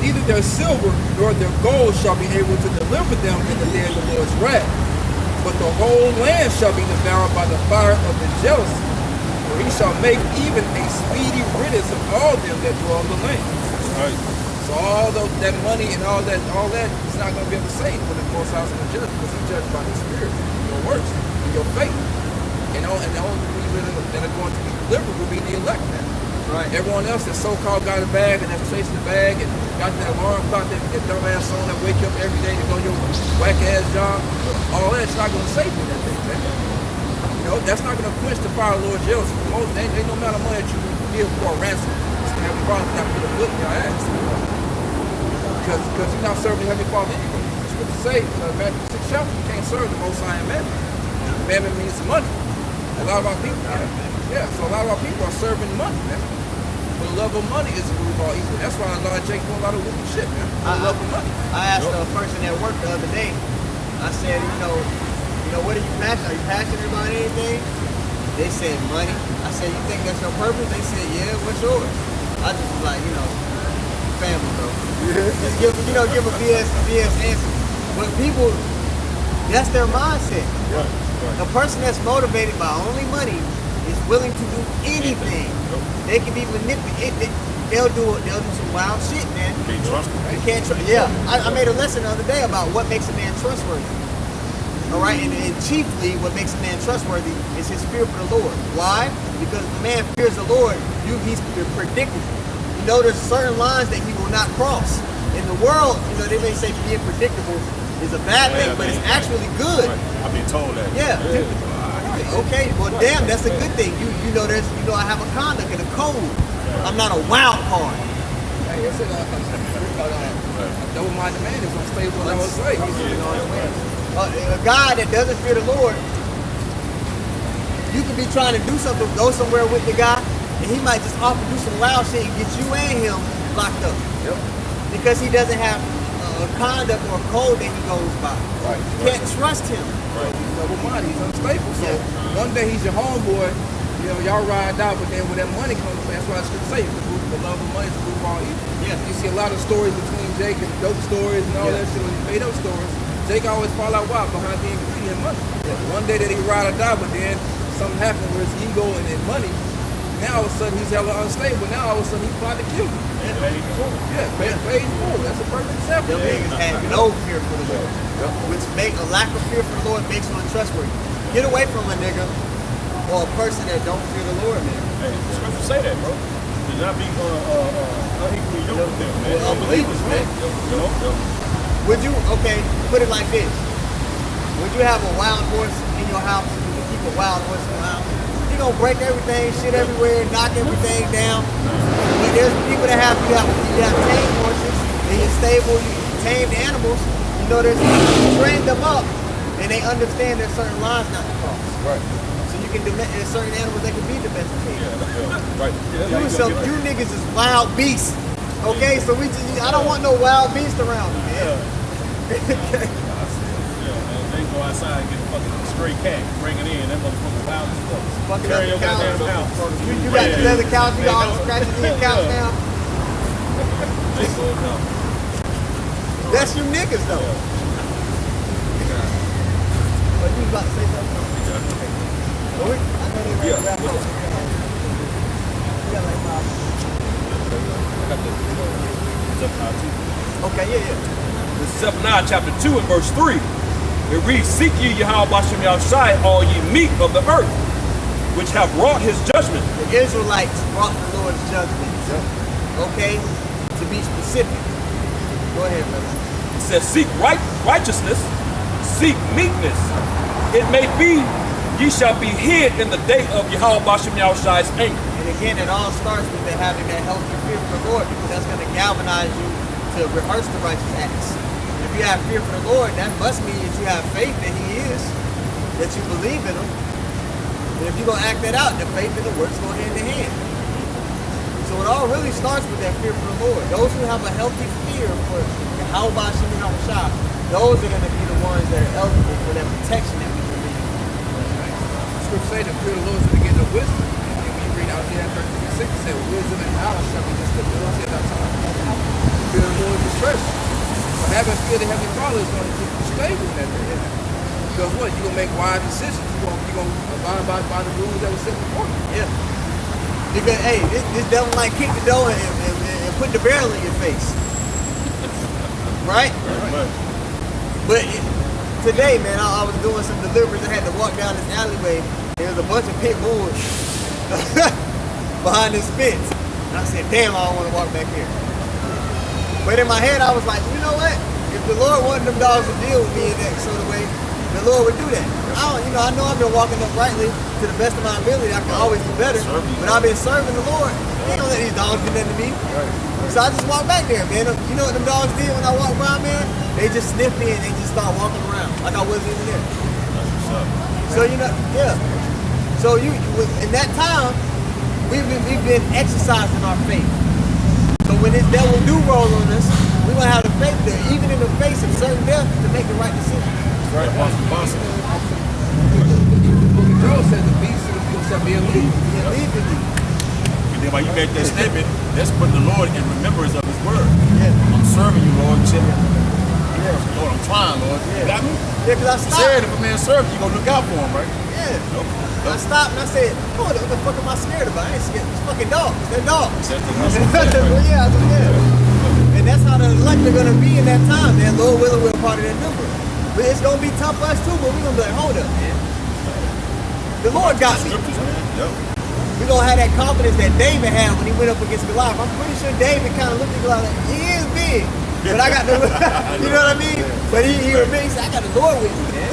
Neither their silver nor their gold shall be able to deliver them in the day of the Lord's wrath. But the whole land shall be devoured by the fire of the jealousy. For he shall make even a speedy riddance of all them that dwell in the land. Right. So all that money and all that is not going to be able to save when the Most High is going to judge, because he judged by the Spirit, your works, and your faith. And the only people that are going to be delivered will be the elect, man. Right. Everyone else that so-called got a bag and that's chasing the bag and got that alarm clock, that dumbass song that wake you up every day to go to your whack-ass job, all that's not going to save you that day, man. You know, that's not going to quench the fire of the Lord's jealousy. Ain't no amount of money that you give for a ransom. It's going to have a problem not put a foot in your ass. Because you're not serving the Heavenly Father anyway. The scripture says, Matthew 6 chapter, you can't serve the Most High and Mammon. Mammon means money. A lot of our people, so a lot of our people are serving money, man. The love of money is the root of all evil. That's why a lot of Jake doing a lot of wicked shit, man. The love of money. I asked a person at work the other day, I said, you know, what are you passionate? Are you passionate about anything? They said money. I said, you think that's your purpose? They said, yeah, what's yours? I just was like, family, bro. Just give a BS answer. But people, that's their mindset. A person that's motivated by only money is willing to do anything. They can be manipulated. They'll do some wild shit, man. You can't trust them. You can't trust. Yeah, I made a lesson the other day about what makes a man trustworthy. All right. right? And chiefly, what makes a man trustworthy is his fear for the Lord. Why? Because if a man fears the Lord, he's predictable. You know, there's certain lines that he will not cross. In the world, you know, they may say being predictable is a bad thing, but it's actually good. Right. I've been told that. Yeah. Okay. Well, damn, that's a good thing. You know, I have a conduct and a code. I'm not a wild card. Hey, I said, a double-minded man is unstable in all his ways. A guy that doesn't fear the Lord, you could be trying to do something, go somewhere with the guy, and he might just offer do some wild shit and get you and him locked up. Yep. Because he doesn't have a conduct or a code that he goes by. Right. You can't trust him. Right. He's double-minded. He's unstable. So one day he's your homeboy. You know, y'all ride out, but then when that money comes, that's what I should say. The love of money is the root of all evil. Yeah. You see a lot of stories between Jake and dope stories and all that shit, made up stories. Jake always fall out wild behind being greedy and money. Yeah. One day that he ride or die, but then something happened where his ego and his money. Now all of a sudden he's hella unstable. Now all of a sudden he's plotting to kill you. Paid in full. That's a perfect example. Them niggas have no fear for the Lord, which make a lack of fear for the Lord makes you untrustworthy. Get away from a nigga or a person that don't fear the Lord, man. Hey, the scripture say that, bro. Do not be unequally yoked with them, man. Well, unbelievers, man. You know? Would you, okay, put it like this. Would you have a wild horse in your house? Would you keep a wild horse in your house? He gonna break everything, shit everywhere, knock everything down. But there's people that you have tame horses, in your stable, you tame animals. You know, you train them up, and they understand there's certain lines not to cross. Right. So you can, there's certain animals that can be domesticated. Right. You niggas is wild beasts. Okay, so I don't want no wild beast around me, man. Okay. They go outside and get a fucking stray cat, bring it in, that motherfucker wild as fuck. Fucking Carry up your the couch. goddamn house. You got the leather couch, you got all the scratches in your couch now. That's you niggas though. But you was about to say something? I know they ready to wrap up. We got like 5. Okay, yeah. This is Zephaniah chapter 2 and verse 3. It reads, Seek ye Yahweh Bashem Yahushai, all ye meek of the earth, which have wrought his judgment. The Israelites brought the Lord's judgment. Okay? To be specific. Go ahead, brother. It says, Seek righteousness, seek meekness. It may be ye shall be hid in the day of Yahweh Bashem Yahushai's anger. And again, it all starts with having that healthy fear for the Lord, because that's going to galvanize you to rehearse the righteous acts. If you have fear for the Lord, that must mean that you have faith that He is, that you believe in Him. And if you're going to act that out, the faith and the works go hand in hand. So it all really starts with that fear for the Lord. Those who have a healthy fear for Yahweh Bashem Yahushai, those are going to be the ones that are eligible for that protection that we believe in. The scripture say the fear of the Lord is to get the wisdom. And when you read Isaiah 13:6, it says, wisdom and knowledge shall be the stability of that time. The fear of the Lord is treasure. But having fear of the Heavenly Father is going to keep you stable in that day. Because what? You're going to make wise decisions. You're going to abide by the rules that were set before you. Yeah. Because, hey, this devil might kick the door and put the barrel in your face. Right? But today, man, I was doing some deliveries. I had to walk down this alleyway. There was a bunch of pit bulls behind this fence. And I said, damn, I don't want to walk back here. But in my head, I was like, you know what? If the Lord wanted them dogs to deal with me in that sort of way, the Lord would do that. I know I've been walking uprightly to the best of my ability. I can always do better. But I've been serving the Lord. They don't let these dogs do nothing to me. So I just walked back there, man. You know what them dogs did when I walked by, man? They just sniffed me and they just started walking around like I wasn't even there. So yeah. So in that time, we've been exercising our faith. So when this devil do roll on us, we're gonna have the faith there, even in the face of certain death, to make the right decision. Right. Awesome. Joel says the beast of the field shall be a lead. And then while you make that statement, that's putting the Lord in remembrance of His word. Yeah. I'm serving you, Lord. Lord, I'm trying, Lord. You got me? Yeah, because I You stopped. said if a man serves you, you're going to look out for him, right? Yeah. I stopped and I said, oh, what the fuck am I scared about? I ain't scared. It's fucking dogs. They're dogs. Well, yeah, I said, yeah. And that's how the elect are going to be in that time, man. Lord willing, we're a part of that number. But it's gonna be tough for us too, but we're gonna be like, hold up, man. The Lord got me. Scriptures, man. Yep. We're gonna have that confidence that David had when he went up against Goliath. I'm pretty sure David kind of looked at Goliath like, he is big, but I got the, you know what I mean? But he said, I got the Lord with me, man.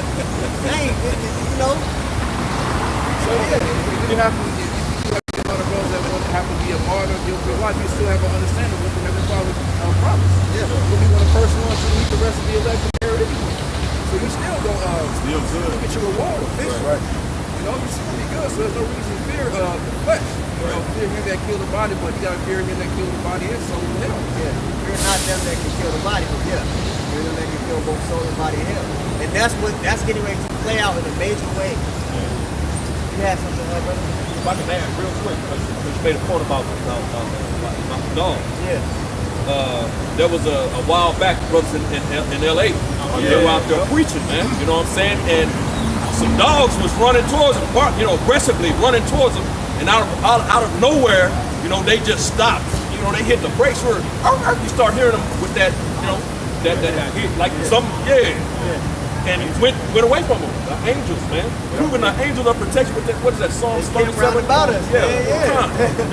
I ain't, you know. So yeah, if you have to, if you like one of those that want to have to be a martyr, you'll be alive. You still have an understanding of what the Heavenly Father promised. Yeah. You'll be one of the first ones to meet the rest of the elect there anyway. So you still gonna Still good. get your reward officially. Right. You know, you still be good. So there's no reason to fear the flesh. You know, fear him that killed the body, but you gotta fear him that killed the body and soul and hell. Yeah, fear not them that can kill the body, but yeah, fear them that can kill both soul and body and hell. And that's getting ready to play out in a major way. You had something, brother? If I can add real quick, because you made a point about the dog. Yeah. There was a while back, brothers in LA. They were out there preaching, man. You know what I'm saying? And some dogs was running towards them, aggressively running towards them, and out of nowhere, they just stopped. They hit the brakes. You start hearing them with that, that hit, like and it went away from them. The angels, man, proving the angels of protection. What is that Psalm 37? About us,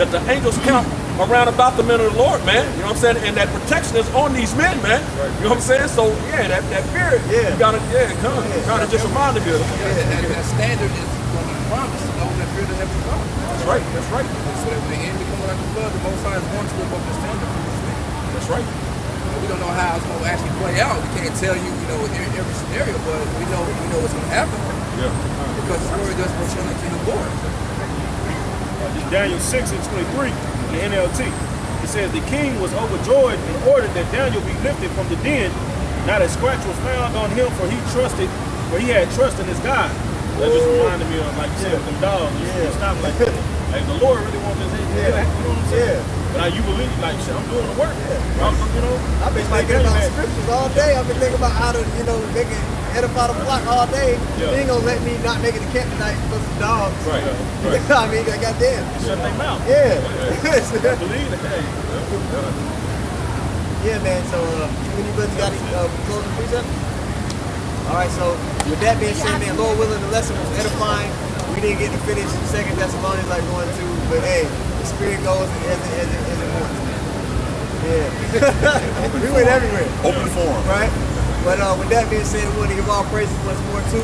That the angels count around about the men of the Lord, man. You know what I'm saying? And that protection is on these men, man. You know what I'm saying? So that fear, you gotta, kind of just remind them. That standard is from the promise to those that fear the Heavenly Father. That's right. So if the enemy coming like a flood, the Most High is going to live up the standard for this man. That's right. We don't know how it's going to actually play out. We can't tell you, every scenario, but we know what's going to happen. Yeah. Because the story does portray to the Lord. Daniel 6 and 23 in the NLT. It says the king was overjoyed and ordered that Daniel be lifted from the den. Not a scratch was found on him, for he had trust in his God. That just reminded me of, like you said, them dogs. It's not like that. Like the Lord really wants this. You know what I'm saying? But now you believe, like, shit, I'm doing the work. I've been thinking about scriptures all day. I've been thinking about how to, make it edify the flock all day. Yeah. He ain't gonna let me not make it to camp tonight for some dogs. Right. I mean, goddamn. Shut their mouth. Yeah. Believe it. Hey. Yeah, man. So, any brothers got any closing precepts? All right. So, with that being said, man, Lord willing, the lesson was edifying. We didn't get to finish 2 Thessalonians like 1 and 2, but hey, the spirit goes as it wants. Yeah. We went everywhere. Open forum. Right? But with that being said, we want to give all praises once more to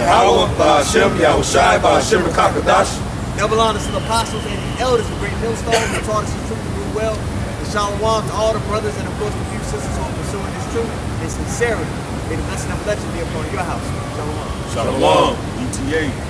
Yahweh, Ba'Hashem, Yahushai, Ba'Hashem, Kakadash. double honors to the apostles and the elders of Great Millstone who taught us the truth to do well. And shalom to all the brothers and of course the few sisters who are pursuing this truth in sincerity. May the blessing of legend be upon your house. Shalom. Shalom. ETA.